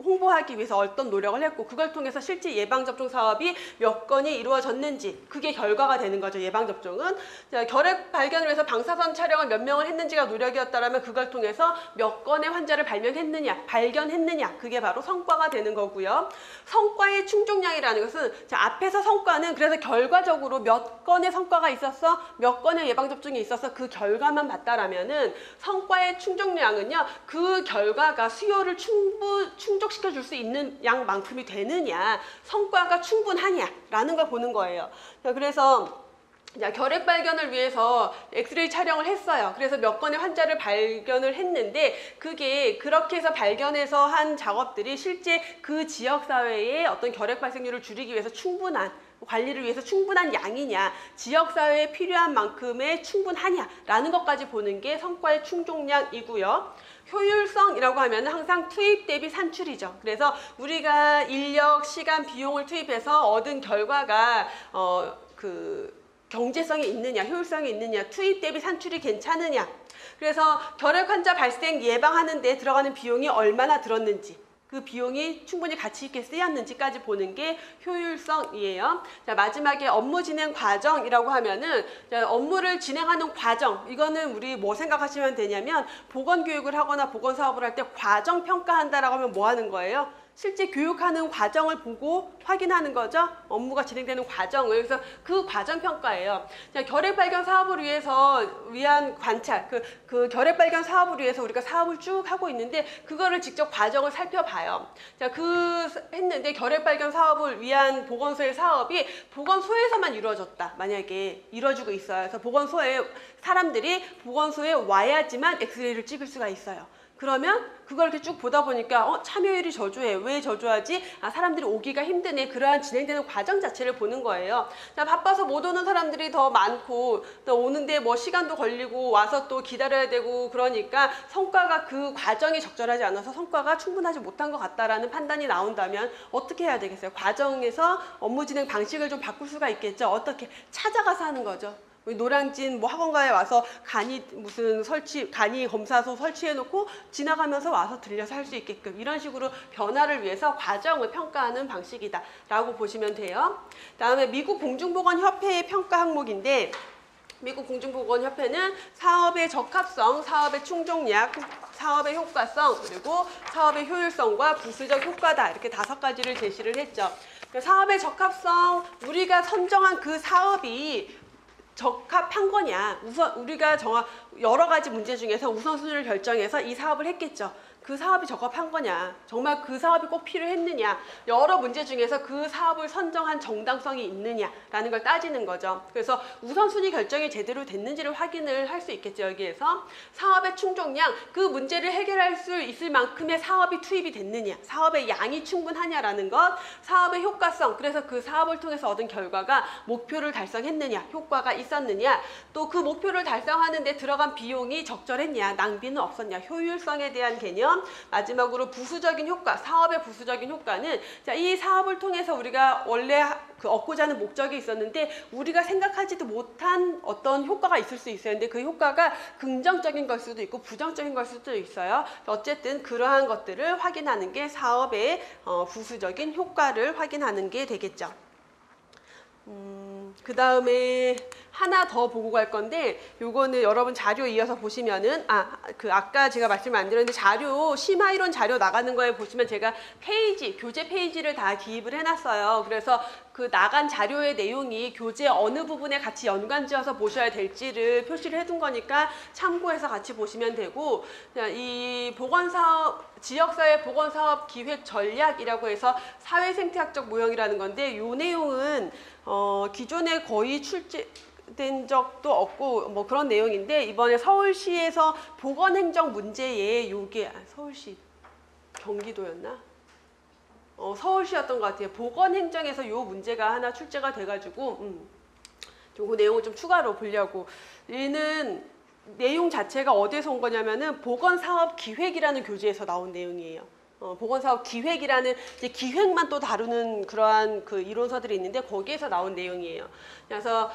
홍보하기 위해서 어떤 노력을 했고, 그걸 통해서 실제 예방접종 사업이 몇 건이 이루어졌는지, 그게 결과가 되는 거죠. 예방접종은. 자, 결핵 발견을 위해서 방사선 촬영을 몇 명을 했는지가 노력이었다면 그걸 통해서 몇 건의 환자를 발견했느냐, 그게 바로 성과가 되는 거고요. 성과의 충족량이라는 것은, 자, 앞에서 성과는 그래서 결과적으로 몇 건의 성과가 있었어, 몇 건의 예방접종이 있어서 그 결과만 봤다라면은, 성과의 충족량은요, 그 결과가 수요를 충족시켜 줄 수 있는 양만큼이 되느냐, 성과가 충분하냐라는 걸 보는 거예요. 그래서 결핵 발견을 위해서 엑스레이 촬영을 했어요. 그래서 몇 건의 환자를 발견을 했는데, 그게 그렇게 해서 발견해서 한 작업들이 실제 그 지역사회의 어떤 결핵 발생률을 줄이기 위해서 관리를 위해서 충분한 양이냐, 지역사회에 필요한 만큼의 충분하냐라는 것까지 보는 게 성과의 충족량이고요. 효율성이라고 하면 항상 투입 대비 산출이죠. 그래서 우리가 인력, 시간, 비용을 투입해서 얻은 결과가 경제성이 있느냐, 효율성이 있느냐, 투입 대비 산출이 괜찮으냐. 그래서 결핵 환자 발생 예방하는 데 들어가는 비용이 얼마나 들었는지, 그 비용이 충분히 가치 있게 쓰였는지까지 보는 게 효율성이에요. 자, 마지막에 업무 진행 과정이라고 하면은, 자, 업무를 진행하는 과정, 이거는 우리 뭐 생각하시면 되냐면, 보건교육을 하거나 보건사업을 할 때 과정 평가한다라고 하면 뭐 하는 거예요? 실제 교육하는 과정을 보고 확인하는 거죠. 업무가 진행되는 과정을. 그래서 그 과정 평가예요. 자, 결핵 발견 사업을 위한 관찰, 그 결핵 발견 사업을 위해서 우리가 사업을 쭉 하고 있는데, 그거를 직접 과정을 살펴봐요. 자, 했는데 결핵 발견 사업을 위한 보건소의 사업이 보건소에서만 이루어졌다. 만약에 이루어지고 있어요. 그래서 사람들이 보건소에 와야지만 엑스레이를 찍을 수가 있어요. 그러면 그걸 이렇게 쭉 보다 보니까 참여율이 저조해. 왜 저조하지? 사람들이 오기가 힘드네. 그러한 진행되는 과정 자체를 보는 거예요. 자, 바빠서 못 오는 사람들이 더 많고, 또 오는데 뭐 시간도 걸리고 와서 또 기다려야 되고, 그러니까 성과가, 그 과정이 적절하지 않아서 성과가 충분하지 못한 것 같다라는 판단이 나온다면 어떻게 해야 되겠어요? 과정에서 업무 진행 방식을 좀 바꿀 수가 있겠죠. 어떻게? 찾아가서 하는 거죠. 노량진 학원가에 와서 간이 검사소 설치해놓고 지나가면서 와서 들려서 할 수 있게끔, 이런 식으로 변화를 위해서 과정을 평가하는 방식이다라고 보시면 돼요. 다음에 미국 공중보건협회의 평가 항목인데, 미국 공중보건협회는 사업의 적합성, 사업의 충족량, 사업의 효과성, 그리고 사업의 효율성과 부수적 효과다, 이렇게 5가지를 제시를 했죠. 사업의 적합성, 우리가 선정한 그 사업이 적합한 거냐, 우리가 여러 가지 문제 중에서 우선순위를 결정해서 이 사업을 했겠죠. 그 사업이 적합한 거냐, 정말 그 사업이 꼭 필요했느냐, 여러 문제 중에서 그 사업을 선정한 정당성이 있느냐라는 걸 따지는 거죠. 그래서 우선순위 결정이 제대로 됐는지를 확인을 할 수 있겠죠. 여기에서 사업의 충족량, 그 문제를 해결할 수 있을 만큼의 사업이 투입이 됐느냐, 사업의 양이 충분하냐라는 것, 사업의 효과성, 그래서 그 사업을 통해서 얻은 결과가 목표를 달성했느냐, 효과가 있었느냐, 또 그 목표를 달성하는 데 들어간 비용이 적절했냐, 낭비는 없었냐, 효율성에 대한 개념, 마지막으로 부수적인 효과, 사업의 부수적인 효과는 자, 이 사업을 통해서 우리가 원래 그 얻고자 하는 목적이 있었는데 우리가 생각하지도 못한 어떤 효과가 있을 수 있어요. 근데 그 효과가 긍정적인 걸 수도 있고 부정적인 걸 수도 있어요. 어쨌든 그러한 것들을 확인하는 게 사업의 부수적인 효과를 확인하는 게 되겠죠. 그 다음에 하나 더 보고 갈 건데, 요거는 여러분 자료 이어서 보시면은 아까 제가 말씀 안 드렸는데 자료 심화이론 자료 나가는 거에 보시면 제가 페이지, 교재 페이지를 다 기입을 해놨어요. 그래서 그 나간 자료의 내용이 교재 어느 부분에 같이 연관지어서 보셔야 될지를 표시를 해둔 거니까 참고해서 같이 보시면 되고, 이 보건사업, 지역사회 보건사업 기획 전략이라고 해서 사회생태학적 모형이라는 건데, 요 내용은 기존에 거의 출제된 적도 없고 뭐 그런 내용인데, 이번에 서울시에서 보건행정 문제에 요게 서울시 경기도였나? 서울시였던 것 같아요. 보건행정에서 요 문제가 하나 출제가 돼가지고 그 내용을 좀 추가로 보려고. 얘는 내용 자체가 어디에서 온 거냐면은 보건사업기획이라는 교재에서 나온 내용이에요. 보건사업 기획이라는 이제 기획만 또 다루는 그러한 그 이론서들이 있는데 거기에서 나온 내용이에요. 그래서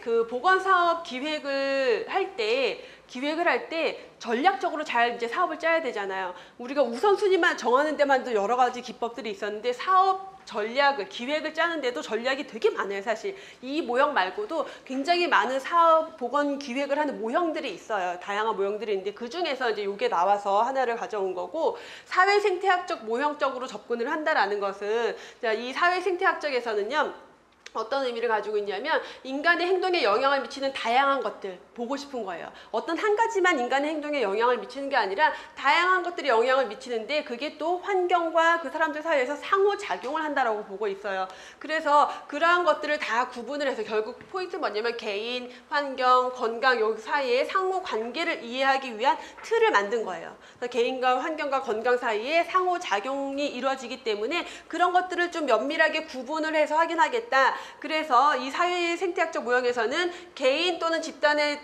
그 보건사업 기획을 할 때 전략적으로 잘 이제 사업을 짜야 되잖아요. 우리가 우선순위만 정하는 데만도 여러 가지 기법들이 있었는데 사업 전략을, 기획을 짜는데도 전략이 되게 많아요. 사실 이 모형 말고도 굉장히 많은 사업 보건 기획을 하는 모형들이 있어요. 다양한 모형들이 있는데 그 중에서 이제 이게 나와서 하나를 가져온 거고, 사회생태학적 모형적으로 접근을 한다라는 것은, 이 사회생태학적에서는요 어떤 의미를 가지고 있냐면 인간의 행동에 영향을 미치는 다양한 것들 보고 싶은 거예요. 어떤 한 가지만 인간의 행동에 영향을 미치는 게 아니라 다양한 것들이 영향을 미치는데 그게 또 환경과 그 사람들 사이에서 상호작용을 한다라고 보고 있어요. 그래서 그러한 것들을 다 구분을 해서 결국 포인트는 뭐냐면 개인, 환경, 건강 여기 사이에 상호관계를 이해하기 위한 틀을 만든 거예요. 그래서 개인과 환경과 건강 사이에 상호작용이 이루어지기 때문에 그런 것들을 좀 면밀하게 구분을 해서 확인하겠다. 그래서 이 사회생태학적 모형에서는 개인 또는 집단의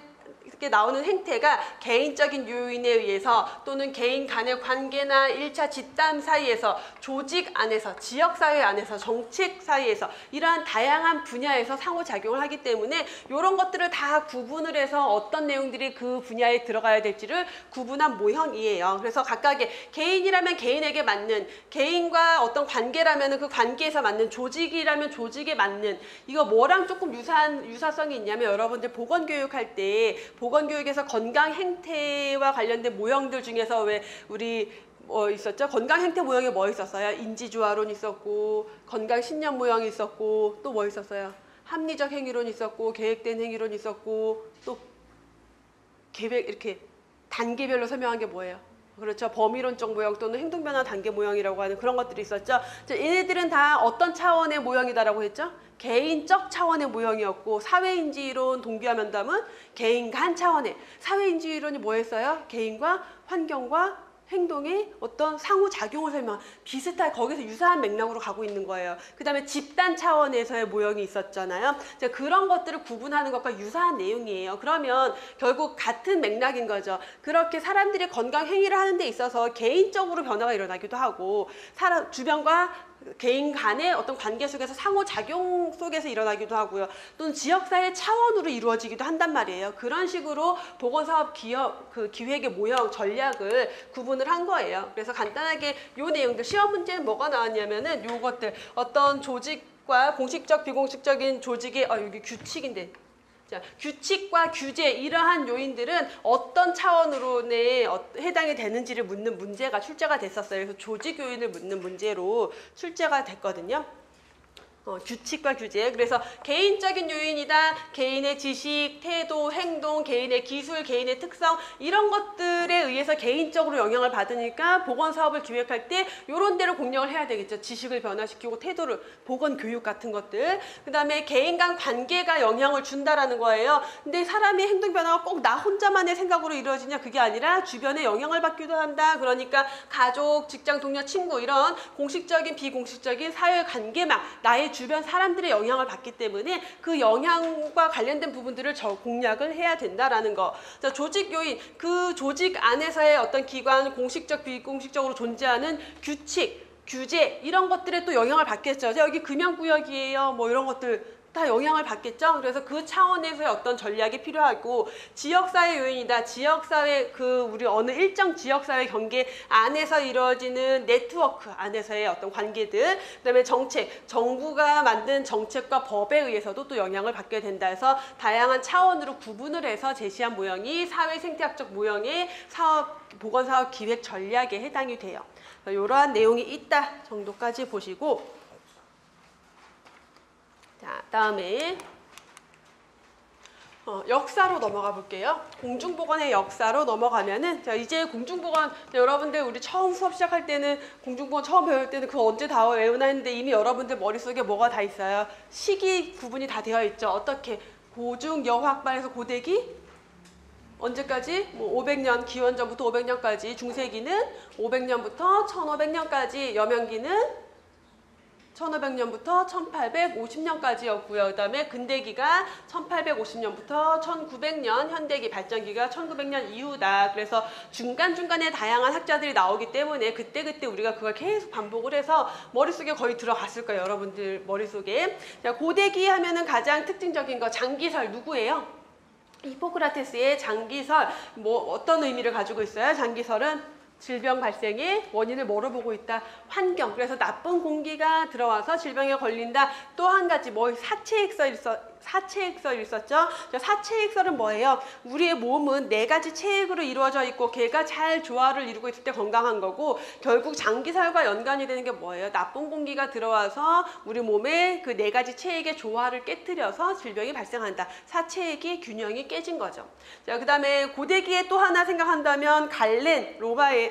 나오는 행태가 개인적인 요인에 의해서 또는 개인 간의 관계나 1차 집단 사이에서, 조직 안에서, 지역사회 안에서, 정책 사이에서 이러한 다양한 분야에서 상호작용을 하기 때문에 이런 것들을 다 구분을 해서 어떤 내용들이 그 분야에 들어가야 될지를 구분한 모형이에요. 그래서 각각의 개인이라면 개인에게 맞는, 개인과 어떤 관계라면 그 관계에서 맞는, 조직이라면 조직에 맞는, 이거 뭐랑 조금 유사성이 있냐면 여러분들 보건교육할 때 보건교육에서 건강 행태와 관련된 모형들 중에서 왜 우리 있었죠? 건강 행태 모형에 뭐 있었어요? 인지조화론 있었고, 건강 신념 모형이 있었고, 또 뭐 있었어요? 합리적 행위론 있었고, 계획된 행위론 있었고, 또 계획, 이렇게 단계별로 설명한 게 뭐예요? 그렇죠. 범위론적 모형 또는 행동변화 단계 모형이라고 하는 그런 것들이 있었죠. 얘네들은 다 어떤 차원의 모형이다라고 했죠? 개인적 차원의 모형이었고, 사회인지이론 동기화 면담은 개인 간 차원의, 사회인지이론이 뭐였어요? 개인과 환경과 행동의 어떤 상호작용을 설명한, 비슷한, 거기서 유사한 맥락으로 가고 있는 거예요. 그 다음에 집단 차원에서의 모형이 있었잖아요. 그런 것들을 구분하는 것과 유사한 내용이에요. 그러면 결국 같은 맥락인 거죠. 그렇게 사람들이 건강 행위를 하는 데 있어서 개인적으로 변화가 일어나기도 하고, 주변과 개인 간의 어떤 관계 속에서 상호작용 속에서 일어나기도 하고요. 또는 지역사회 차원으로 이루어지기도 한단 말이에요. 그런 식으로 보건사업 기획의 모형, 전략을 구분을 한 거예요. 그래서 간단하게 요 내용들, 시험 문제는 뭐가 나왔냐면은 요것들, 어떤 조직과 공식적, 비공식적인 조직의, 여기 규칙인데, 자, 규칙과 규제, 이러한 요인들은 어떤 차원으로 해당이 되는지를 묻는 문제가 출제가 됐었어요. 그래서 조직 요인을 묻는 문제로 출제가 됐거든요. 규칙과 규제. 그래서 개인적인 요인이다. 개인의 지식, 태도, 행동, 개인의 기술, 개인의 특성 이런 것들에 의해서 개인적으로 영향을 받으니까 보건사업을 기획할 때 이런 데로 공략을 해야 되겠죠. 지식을 변화시키고 태도를, 보건교육 같은 것들. 그 다음에 개인 간 관계가 영향을 준다라는 거예요. 근데 사람의 행동 변화가 꼭 나 혼자만의 생각으로 이루어지냐? 그게 아니라 주변에 영향을 받기도 한다. 그러니까 가족, 직장 동료, 친구 이런 공식적인 비공식적인 사회 관계망, 나의 주변 사람들의 영향을 받기 때문에 그 영향과 관련된 부분들을 공략을 해야 된다라는 거. 자, 조직 요인, 그 조직 안에서의 어떤 기관, 공식적, 비공식적으로 존재하는 규칙, 규제 이런 것들에 또 영향을 받겠죠. 자, 여기 금연구역이에요. 뭐 이런 것들 다 영향을 받겠죠. 그래서 그 차원에서의 어떤 전략이 필요하고 지역사회 요인이다. 지역사회 우리 어느 일정 지역사회 경계 안에서 이루어지는 네트워크 안에서의 어떤 관계들, 그다음에 정책, 정부가 만든 정책과 법에 의해서도 또 영향을 받게 된다 해서 다양한 차원으로 구분을 해서 제시한 모형이 사회생태학적 모형의 보건사업 기획 전략에 해당이 돼요. 이러한 내용이 있다 정도까지 보시고, 자, 다음에 역사로 넘어가 볼게요. 공중보건의 역사로 넘어가면은, 자, 이제 공중보건, 여러분들 우리 처음 수업 시작할 때는 공중보건 처음 배울 때는 그거 언제 다 외우나 했는데 이미 여러분들 머릿속에 뭐가 다 있어요. 시기 구분이 다 되어 있죠. 어떻게 고중 여학발에서 고대기 언제까지? 뭐 500년, 기원전부터 500년까지, 중세기는 500년부터 1500년까지, 여명기는 1500년부터 1850년까지였고요. 그 다음에 근대기가 1850년부터 1900년, 현대기 발전기가 1900년 이후다. 그래서 중간중간에 다양한 학자들이 나오기 때문에 그때그때 우리가 그걸 계속 반복을 해서 머릿속에 거의 들어갔을 거예요. 여러분들 머릿속에. 자, 고대기 하면은 가장 특징적인 거 장기설 누구예요? 히포크라테스의 장기설. 뭐 어떤 의미를 가지고 있어요? 장기설은 질병 발생의 원인을 뭐로 보고 있다? 환경. 그래서 나쁜 공기가 들어와서 질병에 걸린다. 또 한 가지 뭐 사체액설 있었죠? 사체액설은 뭐예요? 우리의 몸은 4가지 체액으로 이루어져 있고 걔가 잘 조화를 이루고 있을 때 건강한 거고, 결국 장기설과 연관이 되는 게 뭐예요? 나쁜 공기가 들어와서 우리 몸에 그 4가지 체액의 조화를 깨뜨려서 질병이 발생한다. 사체액의 균형이 깨진 거죠. 자, 그 다음에 고대기에 또 하나 생각한다면 갈렌, 로마의,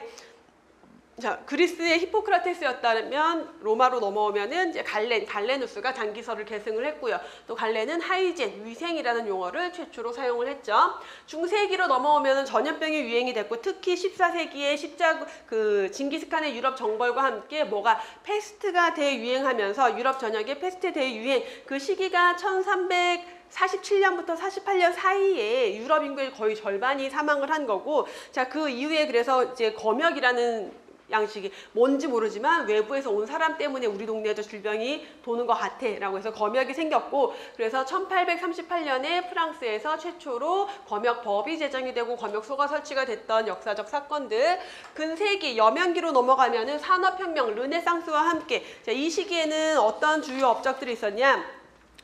자, 그리스의 히포크라테스였다면 로마로 넘어오면은 이제 갈레누스가 장기설을 계승을 했고요. 또 갈렌은 하이젠, 위생이라는 용어를 최초로 사용을 했죠. 중세기로 넘어오면은 전염병이 유행이 됐고, 특히 14세기에 징기스칸의 유럽 정벌과 함께 뭐가 페스트가 대유행하면서 유럽 전역의 페스트 대유행, 그 시기가 1347년부터 48년 사이에 유럽 인구의 거의 절반이 사망을 한 거고, 자, 그 이후에 그래서 이제 검역이라는 양식이 뭔지 모르지만 외부에서 온 사람 때문에 우리 동네에도 질병이 도는 것 같아 라고 해서 검역이 생겼고, 그래서 1838년에 프랑스에서 최초로 검역법이 제정이 되고 검역소가 설치가 됐던 역사적 사건들. 근세기, 여명기로 넘어가면은 산업혁명, 르네상스와 함께, 자, 이 시기에는 어떤 주요 업적들이 있었냐?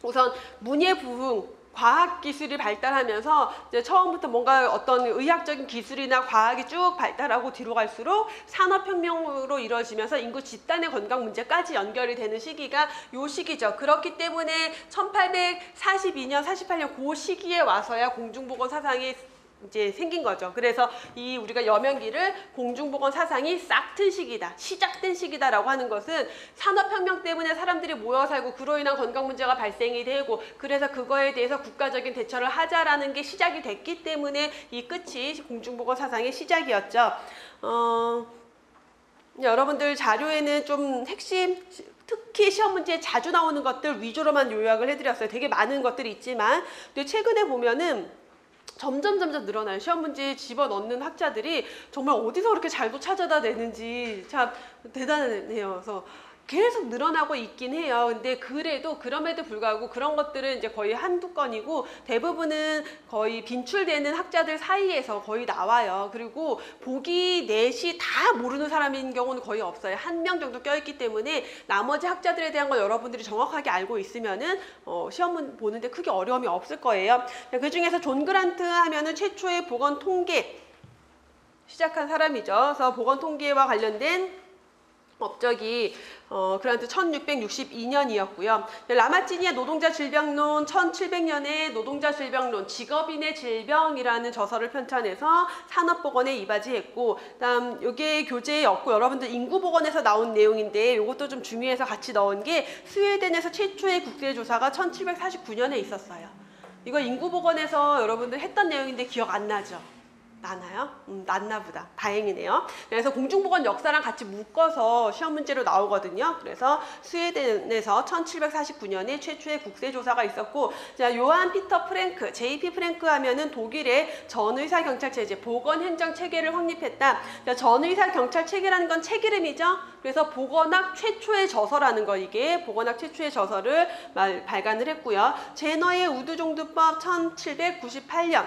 우선 문예부흥, 과학기술이 발달하면서 이제 처음부터 뭔가 어떤 의학적인 기술이나 과학이 쭉 발달하고 뒤로 갈수록 산업혁명으로 이루어지면서 인구 집단의 건강 문제까지 연결이 되는 시기가 요 시기죠. 그렇기 때문에 1842년, 48년 그 시기에 와서야 공중보건 사상이 이제 생긴 거죠. 그래서 이 우리가 여명기를 공중보건 사상이 싹 튼 시기다, 시작된 시기다라고 하는 것은 산업혁명 때문에 사람들이 모여 살고 그로 인한 건강 문제가 발생이 되고, 그래서 그거에 대해서 국가적인 대처를 하자라는 게 시작이 됐기 때문에 이 끝이 공중보건 사상의 시작이었죠. 여러분들 자료에는 좀 핵심, 특히 시험 문제에 자주 나오는 것들 위주로만 요약을 해드렸어요. 되게 많은 것들이 있지만, 근데 최근에 보면은 점점 늘어나요. 시험 문제에 집어넣는 학자들이 정말 어디서 그렇게 잘도 찾아다 내는지 참 대단해요. 그래서 계속 늘어나고 있긴 해요. 근데 그래도 그럼에도 불구하고 그런 것들은 이제 거의 한두 건이고, 대부분은 거의 빈출되는 학자들 사이에서 거의 나와요. 그리고 보기 넷이 다 모르는 사람인 경우는 거의 없어요. 1명 정도 껴있기 때문에 나머지 학자들에 대한 걸 여러분들이 정확하게 알고 있으면은 시험 보는데 크게 어려움이 없을 거예요. 그 중에서 존 그란트 하면은 최초의 보건 통계 시작한 사람이죠. 그래서 보건 통계와 관련된 업적이 그란트 1662년이었고요. 라마찌니의 노동자 질병론, 1700년에 노동자 질병론, 직업인의 질병이라는 저서를 편찬해서 산업보건에 이바지했고, 그다음 요게 교재에 없고 여러분들 인구보건에서 나온 내용인데 요것도 좀 중요해서 같이 넣은 게 스웨덴에서 최초의 국세조사가 1749년에 있었어요. 이거 인구보건에서 여러분들 했던 내용인데 기억 안 나죠? 나나요? 났나 보다. 다행이네요. 그래서 공중보건 역사랑 같이 묶어서 시험 문제로 나오거든요. 그래서 스웨덴에서 1749년에 최초의 국세조사가 있었고, 자, 요한 피터 프랭크, JP 프랭크 하면은 독일의 전의사경찰체제, 보건행정체계를 확립했다. 자, 전의사경찰체계라는 건 책 이름이죠. 그래서 보건학 최초의 저서라는 거, 이게 보건학 최초의 저서를 발간을 했고요. 제너의 우두종두법 1798년.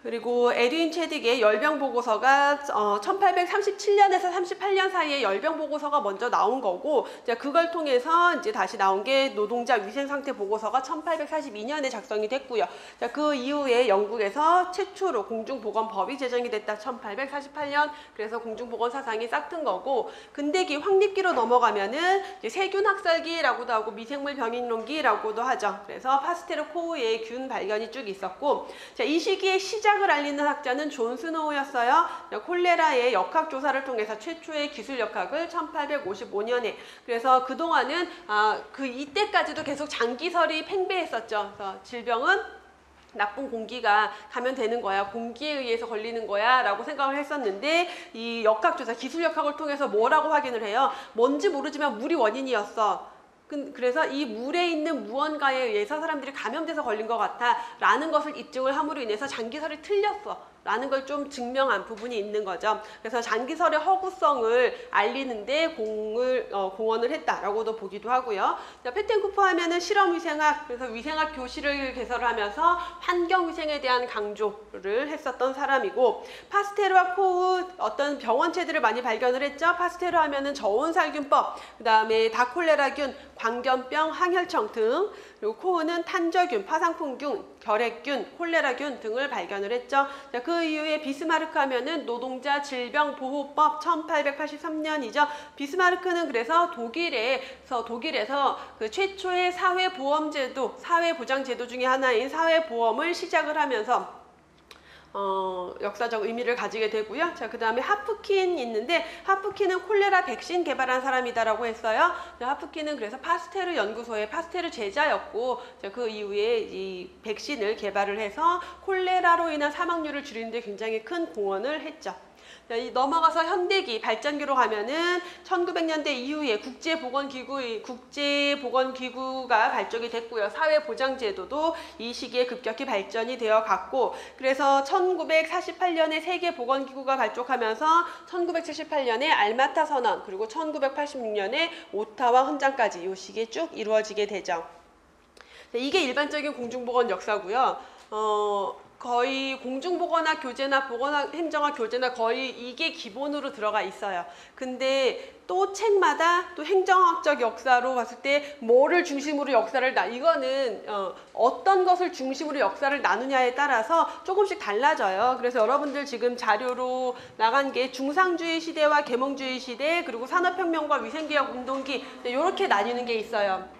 그리고 에드윈 체딕의 열병보고서가 1837년에서 38년 사이에 열병보고서가 먼저 나온 거고, 그걸 통해서 이제 다시 나온 게 노동자 위생상태 보고서가 1842년에 작성이 됐고요. 그 이후에 영국에서 최초로 공중보건법이 제정이 됐다. 1848년. 그래서 공중보건 사상이 싹튼 거고, 근대기 확립기로 넘어가면은 이제 세균학설기라고도 하고 미생물 병인론기라고도 하죠. 그래서 파스테르 코우의 균 발견이 쭉 있었고, 자, 이 시기에 시작을 알리는 학자는 존 스노우였어요. 콜레라의 역학조사를 통해서 최초의 기술 역학을 1855년에. 그래서 그동안은 이때까지도 계속 장기설이 팽배했었죠. 그래서 질병은 나쁜 공기가 감염되는 거야, 공기에 의해서 걸리는 거야 라고 생각을 했었는데, 이 역학조사, 기술 역학을 통해서 뭐라고 확인을 해요? 뭔지 모르지만 물이 원인이었어. 그래서 이 물에 있는 무언가에 의해서 사람들이 감염돼서 걸린 것 같아 라는 것을 입증을 함으로 인해서 장기설이 틀렸어 라는 걸 좀 증명한 부분이 있는 거죠. 그래서 장기설의 허구성을 알리는데 공헌을 했다라고도 보기도 하고요. 자, 페텐쿠퍼 하면은 실험위생학, 그래서 위생학 교실을 개설을 하면서 환경위생에 대한 강조를 했었던 사람이고, 파스테르와 코우 어떤 병원체들을 많이 발견을 했죠. 파스테르 하면은 저온살균법, 그 다음에 다콜레라균, 광견병, 항혈청 등, 그리고 코우는 탄저균, 파상풍균, 결핵균, 콜레라균 등을 발견을 했죠. 자, 그 이후에 비스마르크 하면은 노동자 질병보호법 1883년이죠. 비스마르크는 그래서 독일에서 그 최초의 사회보험제도, 사회보장제도 중에 하나인 사회보험을 시작을 하면서 역사적 의미를 가지게 되고요. 자, 그 다음에 하프킨 있는데, 하프킨은 콜레라 백신 개발한 사람이다라고 했어요. 자, 하프킨은 그래서 파스테르 연구소의 파스테르 제자였고, 자, 그 이후에 이 백신을 개발을 해서 콜레라로 인한 사망률을 줄이는 데 굉장히 큰 공헌을 했죠. 자, 넘어가서 현대기 발전기로 가면은 1900년대 이후에 국제보건기구가 발족이 됐고요. 사회보장제도도 이 시기에 급격히 발전이 되어 갔고, 그래서 1948년에 세계보건기구가 발족하면서 1978년에 알마타 선언, 그리고 1986년에 오타와 헌장까지 이 시기에 쭉 이루어지게 되죠. 자, 이게 일반적인 공중보건 역사고요. 거의 공중보건학 교재나 보건학 행정학 교재나 거의 이게 기본으로 들어가 있어요. 근데 또 책마다 또 행정학적 역사로 봤을 때 뭐를 중심으로 역사를 이거는 어떤 것을 중심으로 역사를 나누냐에 따라서 조금씩 달라져요. 그래서 여러분들 지금 자료로 나간 게 중상주의 시대와 계몽주의 시대, 그리고 산업혁명과 위생개혁 운동기, 이렇게 나뉘는 게 있어요.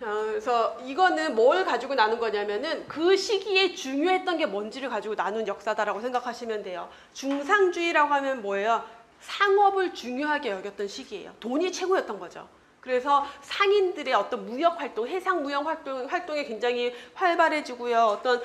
그래서 이거는 뭘 가지고 나눈 거냐면은 그 시기에 중요했던 게 뭔지를 가지고 나눈 역사다라고 생각하시면 돼요. 중상주의라고 하면 뭐예요? 상업을 중요하게 여겼던 시기예요. 돈이 최고였던 거죠. 그래서 상인들의 어떤 무역활동, 해상무역 활동이 굉장히 활발해지고요. 어떤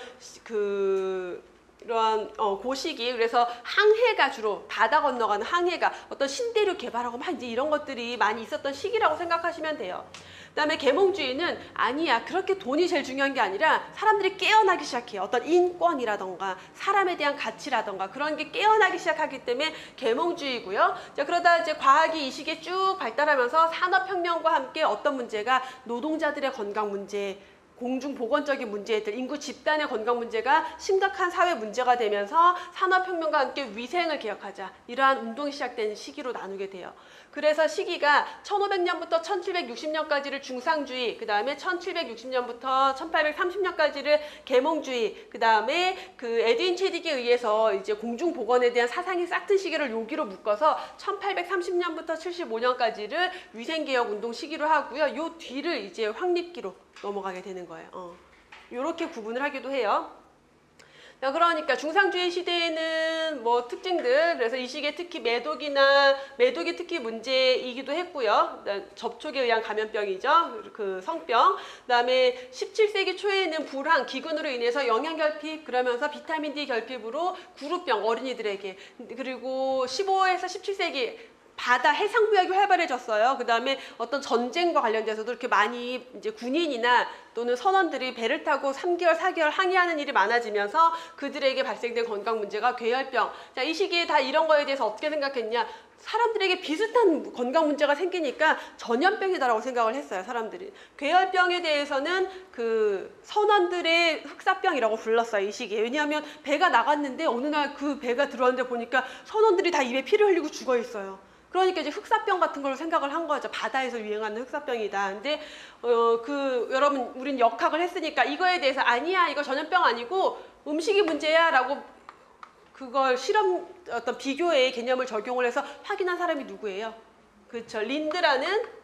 이러한 고시기, 그래서 항해가 주로 바다 건너가는 항해가 어떤 신대륙 개발하고 막 이제 이런 것들이 많이 있었던 시기라고 생각하시면 돼요. 그다음에 계몽주의는 아니야, 그렇게 돈이 제일 중요한 게 아니라 사람들이 깨어나기 시작해요. 어떤 인권이라던가 사람에 대한 가치라던가 그런 게 깨어나기 시작하기 때문에 계몽주의고요. 자, 그러다 이제 과학이 이 시기에 쭉 발달하면서 산업혁명과 함께 어떤 문제가 노동자들의 건강 문제, 공중보건적인 문제들, 인구 집단의 건강 문제가 심각한 사회 문제가 되면서 산업혁명과 함께 위생을 개혁하자, 이러한 운동이 시작된 시기로 나누게 돼요. 그래서 시기가 1500년부터 1760년까지를 중상주의, 그 다음에 1760년부터 1830년까지를 계몽주의, 그 다음에 그 에드윈 체딕에 의해서 이제 공중보건에 대한 사상이 싹튼 시기를 여기로 묶어서 1830년부터 75년까지를 위생개혁 운동 시기로 하고요. 요 뒤를 이제 확립기로 넘어가게 되는 거예요. 이렇게 구분을 하기도 해요. 그러니까 중상주의 시대에는 뭐 특징들, 그래서 이 시기에 특히 매독이 특히 문제이기도 했고요. 접촉에 의한 감염병이죠. 그 성병. 그다음에 17세기 초에는 불황, 기근으로 인해서 영양결핍, 그러면서 비타민 D 결핍으로 구루병 어린이들에게, 그리고 15에서 17세기 바다 해상무역이 활발해졌어요. 그 다음에 어떤 전쟁과 관련돼서도 이렇게 많이 이제 군인이나 또는 선원들이 배를 타고 3개월, 4개월 항해하는 일이 많아지면서 그들에게 발생된 건강 문제가 괴혈병. 자, 이 시기에 다 이런 거에 대해서 어떻게 생각했냐? 사람들에게 비슷한 건강 문제가 생기니까 전염병이다라고 생각을 했어요, 사람들이. 괴혈병에 대해서는 그 선원들의 흑사병이라고 불렀어요, 이 시기에. 왜냐하면 배가 나갔는데 어느 날 그 배가 들어왔는데 보니까 선원들이 다 입에 피를 흘리고 죽어 있어요. 그러니까 이제 흑사병 같은 걸로 생각을 한 거죠. 바다에서 유행하는 흑사병이다. 근데 여러분, 우린 역학을 했으니까 이거에 대해서 아니야, 이거 전염병 아니고 음식이 문제야라고 그걸 어떤 비교의 개념을 적용을 해서 확인한 사람이 누구예요? 그렇죠. 린드라는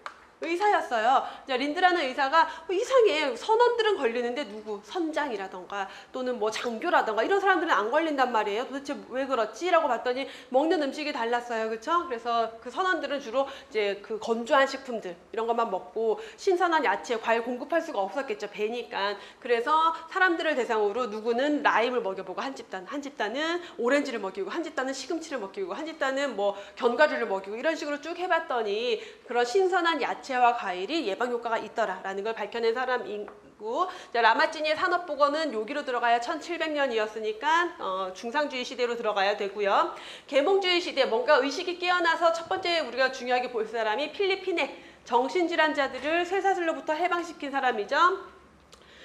의사였어요. 린드라는 의사가 이상해. 선원들은 걸리는데 누구? 선장이라던가 또는 뭐 장교라던가 이런 사람들은 안 걸린단 말이에요. 도대체 왜 그렇지? 라고 봤더니 먹는 음식이 달랐어요. 그렇죠? 그래서 그 선원들은 주로 이제 그 건조한 식품들 이런 것만 먹고 신선한 야채, 과일 공급할 수가 없었겠죠. 배니까. 그래서 사람들을 대상으로 누구는 라임을 먹여보고 한 집단은 오렌지를 먹이고, 한 집단은 시금치를 먹이고, 한 집단은 뭐 견과류를 먹이고, 이런 식으로 쭉 해봤더니 그런 신선한 야채 와 과일이 예방 효과가 있더라라는 걸 밝혀낸 사람이고, 라마찌니의 산업보건은 여기로 들어가야 1700년이었으니까 중상주의 시대로 들어가야 되고요. 계몽주의 시대, 뭔가 의식이 깨어나서 첫 번째 우리가 중요하게 볼 사람이 필리핀의 정신질환자들을 쇠사슬로부터 해방시킨 사람이죠.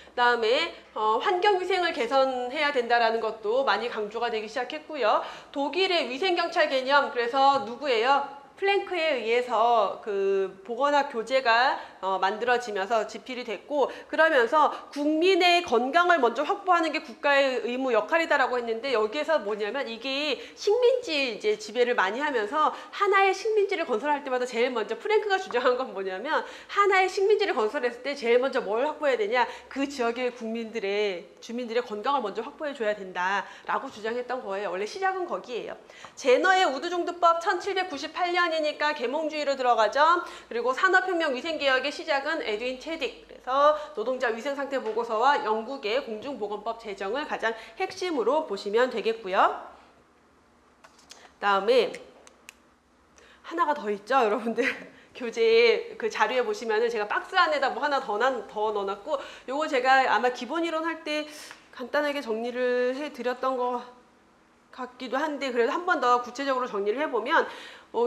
그다음에 환경위생을 개선해야 된다라는 것도 많이 강조가 되기 시작했고요. 독일의 위생경찰 개념, 그래서 누구예요? 플랭크에 의해서 그 보건학 교재가 만들어지면서 집필이 됐고, 그러면서 국민의 건강을 먼저 확보하는 게 국가의 의무 역할이다라고 했는데, 여기에서 뭐냐면 이게 식민지 이제 지배를 많이 하면서 하나의 식민지를 건설할 때마다 제일 먼저 플랭크가 주장한 건 뭐냐면, 하나의 식민지를 건설했을 때 제일 먼저 뭘 확보해야 되냐? 그 지역의 주민들의 건강을 먼저 확보해 줘야 된다라고 주장했던 거예요. 원래 시작은 거기에요. 제너의 우두종두법 1798년이니까 계몽주의로 들어가죠. 그리고 산업혁명 위생개혁의 시작은 에드윈 체딕. 그래서 노동자 위생상태 보고서와 영국의 공중보건법 제정을 가장 핵심으로 보시면 되겠고요. 다음에 하나가 더 있죠, 여러분들. 교재 그 자료에 보시면은 제가 박스 안에다 뭐 하나 더 넣어놨고, 요거 제가 아마 기본 이론 할 때 간단하게 정리를 해드렸던 것 같기도 한데, 그래도 한 번 더 구체적으로 정리를 해보면,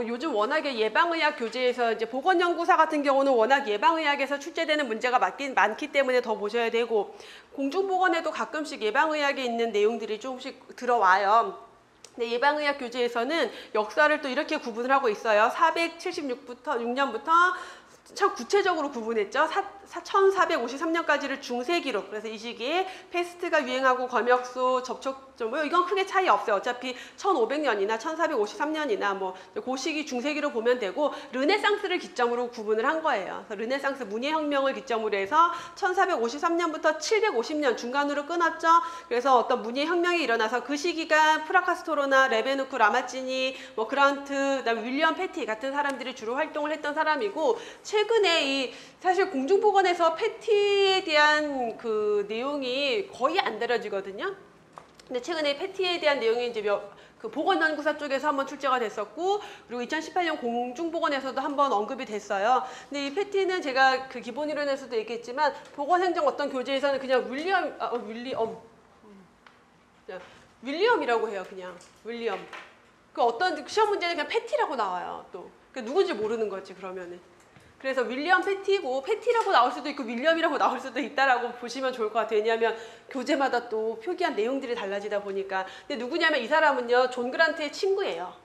요즘 워낙에 예방의학 교재에서 이제 보건연구사 같은 경우는 워낙 예방의학에서 출제되는 문제가 많기 때문에 더 보셔야 되고, 공중보건에도 가끔씩 예방의학에 있는 내용들이 조금씩 들어와요. 근데 예방의학 교재에서는 역사를 또 이렇게 구분을 하고 있어요. 476년부터 구체적으로 구분했죠. 1453년까지를 중세기로. 그래서 이 시기에 패스트가 유행하고 검역수, 접촉점, 이건 크게 차이 없어요. 어차피 1500년이나 1453년이나 뭐 그 시기 중세기로 보면 되고, 르네상스를 기점으로 구분을 한 거예요. 그래서 르네상스 문예혁명을 기점으로 해서 1453년부터 750년 중간으로 끊었죠. 그래서 어떤 문예혁명이 일어나서 그 시기가 프라카스토로나 레베누크, 라마찌니, 뭐 그란트, 그다음에 윌리엄 패티 같은 사람들이 주로 활동을 했던 사람이고, 최근에 사실 공중보건에서 패티에 대한 그 내용이 거의 안 다뤄지거든요. 근데 최근에 패티에 대한 내용이 이제 그 보건연구사 쪽에서 한번 출제가 됐었고, 그리고 2018년 공중보건에서도 한번 언급이 됐어요. 근데 이 패티는 제가 그 기본 이론에서도 얘기했지만, 보건행정 어떤 교재에서는 그냥 윌리엄이라고 해요. 그냥 윌리엄. 그 어떤 시험 문제는 그냥 패티라고 나와요. 또 그 누군지 모르는 거지, 그러면은. 그래서 윌리엄 패티고 패티라고 나올 수도 있고 윌리엄이라고 나올 수도 있다라고 보시면 좋을 것 같아요. 왜냐하면 교재마다 또 표기한 내용들이 달라지다 보니까. 근데 누구냐면 이 사람은요, 존 그란트의 친구예요.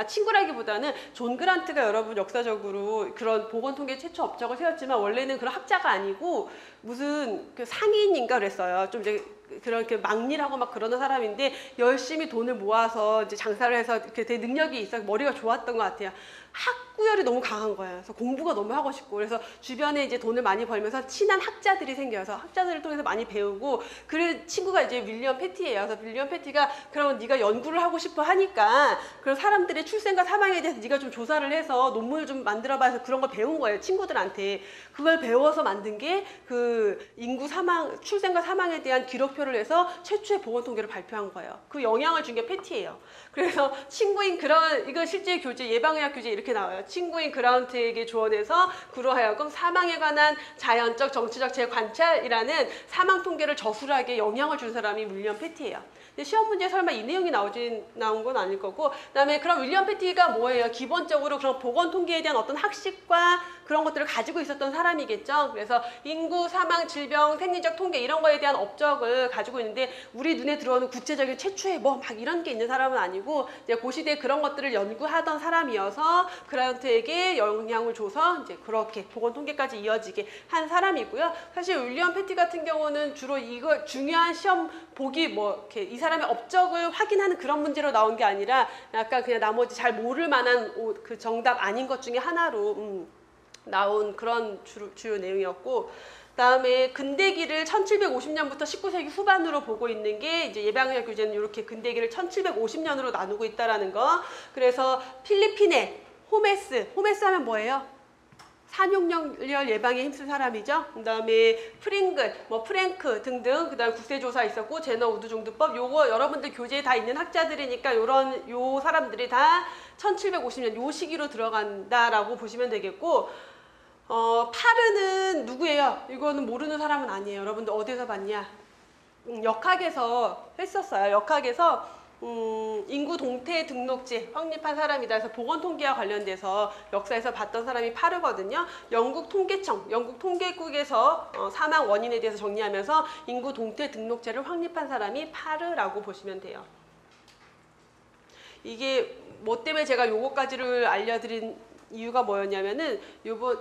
친구라기보다는 존 그란트가 여러분 역사적으로 그런 보건통계 최초 업적을 세웠지만 원래는 그런 학자가 아니고 무슨 그 상인인가 그랬어요. 좀 이제 그렇게 막일하고 막 그러는 사람인데 열심히 돈을 모아서 이제 장사를 해서 이렇게 되게 능력이 있어 머리가 좋았던 것 같아요. 학구열이 너무 강한 거예요. 그래서 공부가 너무 하고 싶고 그래서 주변에 이제 돈을 많이 벌면서 친한 학자들이 생겨서 학자들을 통해서 많이 배우고 그 친구가 이제 윌리엄 패티예요. 그래서 윌리엄 패티가 그럼 네가 연구를 하고 싶어 하니까 그런 사람들의 출생과 사망에 대해서 네가 좀 조사를 해서 논문을 좀 만들어봐서 그런 걸 배운 거예요. 친구들한테. 그걸 배워서 만든 게 그 인구 사망, 출생과 사망에 대한 기록표를 해서 최초의 보건 통계를 발표한 거예요. 그 영향을 준 게 패티예요. 그래서 친구인 이거 실제 교재, 예방의학 교재 이렇게 나와요. 친구인 그라운트에게 조언해서 그로 하여금 사망에 관한 자연적, 정치적 재관찰이라는 사망 통계를 저술하게 영향을 준 사람이 윌리엄 패티예요. 근데 시험 문제에 설마 이 내용이 나온 건 아닐 거고, 그다음에 그럼 윌리엄 패티가 뭐예요? 기본적으로 그런 보건 통계에 대한 어떤 학식과 그런 것들을 가지고 있었던 사람이겠죠. 그래서 인구, 사망, 질병, 생리적 통계 이런 거에 대한 업적을 가지고 있는데 우리 눈에 들어오는 구체적인 최초의 뭐 막 이런 게 있는 사람은 아니고 이제 그 시대에 그런 것들을 연구하던 사람이어서 그라운트에게 영향을 줘서 이제 그렇게 보건 통계까지 이어지게 한 사람이고요. 사실 윌리엄 패티 같은 경우는 주로 이거 중요한 시험 보기 뭐 이렇게 이 사람의 업적을 확인하는 그런 문제로 나온 게 아니라 약간 그냥 나머지 잘 모를 만한 그 정답 아닌 것 중에 하나로 나온 그런 주요 내용이었고, 그다음에 근대기를 1750년부터 19세기 후반으로 보고 있는 게 이제 예방의학 교재는 이렇게 근대기를 1750년으로 나누고 있다라는 거. 그래서 필리핀의 호메스 하면 뭐예요? 산육열혈 예방에 힘쓴 사람이죠. 그다음에 프링글, 뭐 프랭크 등등, 그다음 국세조사 있었고 제너 우두종두법, 요거 여러분들 교재에 다 있는 학자들이니까 요 사람들이 다 1750년 요 시기로 들어간다라고 보시면 되겠고, 파르는 누구예요? 이거는 모르는 사람은 아니에요. 여러분들 어디서 봤냐? 역학에서 했었어요. 역학에서 인구 동태 등록지 확립한 사람이다. 그래서 보건통계와 관련돼서 역사에서 봤던 사람이 파르거든요. 영국 통계청, 영국 통계국에서 사망 원인에 대해서 정리하면서 인구 동태 등록제를 확립한 사람이 파르라고 보시면 돼요. 이게 뭐 때문에 제가 요거까지를 알려드린 이유가 뭐였냐면은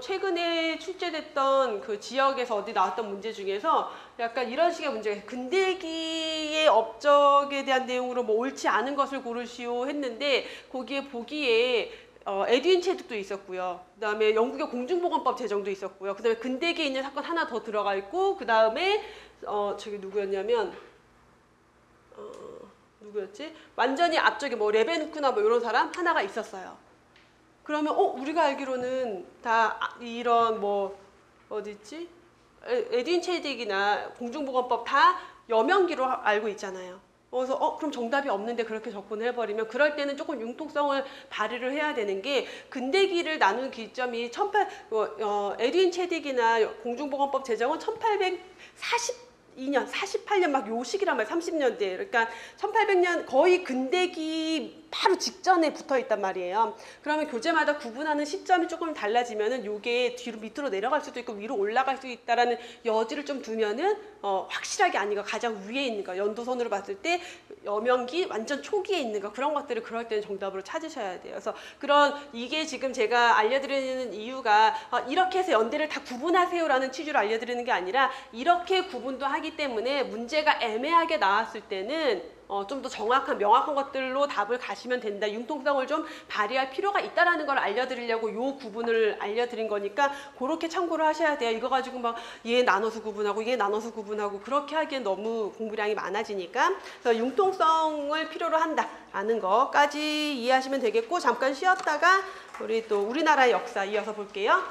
최근에 출제됐던 그 지역에서 어디 나왔던 문제 중에서 약간 이런 식의 문제가 근대기의 업적에 대한 내용으로 뭐 옳지 않은 것을 고르시오 했는데 거기에 보기에 에드윈 체득도 있었고요. 그다음에 영국의 공중보건법 제정도 있었고요. 그다음에 근대기에 있는 사건 하나 더 들어가 있고, 그다음에 저기 누구였냐면 누구였지? 완전히 앞쪽에 뭐 레베누크나 뭐 이런 사람 하나가 있었어요. 그러면 우리가 알기로는 다 이런 뭐 어디 있지? 에드윈 체딕이나 공중보건법 다 여명기로 알고 있잖아요. 그래서 그럼 정답이 없는데 그렇게 접근을 해버리면 그럴 때는 조금 융통성을 발휘를 해야 되는 게 근대기를 나눈 기점이 에드윈 체딕이나 공중보건법 제정은 1842년, 48년 막 요 시기란 말이에요. 30년대. 그러니까 1800년 거의 근대기 바로 직전에 붙어 있단 말이에요. 그러면 교재마다 구분하는 시점이 조금 달라지면은 요게 뒤로 밑으로 내려갈 수도 있고 위로 올라갈 수 있다라는 여지를 좀 두면은 확실하게 아닌 거, 가장 위에 있는 거, 연도선으로 봤을 때 여명기 완전 초기에 있는 거, 그런 것들을 그럴 때는 정답으로 찾으셔야 돼요. 그래서 이게 지금 제가 알려드리는 이유가 이렇게 해서 연대를 다 구분하세요라는 취지로 알려드리는 게 아니라 이렇게 구분도 하기 때문에 문제가 애매하게 나왔을 때는 좀 더 정확한 명확한 것들로 답을 가시면 된다. 융통성을 좀 발휘할 필요가 있다라는 걸 알려드리려고 요 구분을 알려드린 거니까 그렇게 참고를 하셔야 돼요. 이거 가지고 막 얘 나눠서 구분하고 얘 나눠서 구분하고 그렇게 하기엔 너무 공부량이 많아지니까, 그래서 융통성을 필요로 한다라는 거까지 이해하시면 되겠고, 잠깐 쉬었다가 우리 또 우리나라의 역사 이어서 볼게요.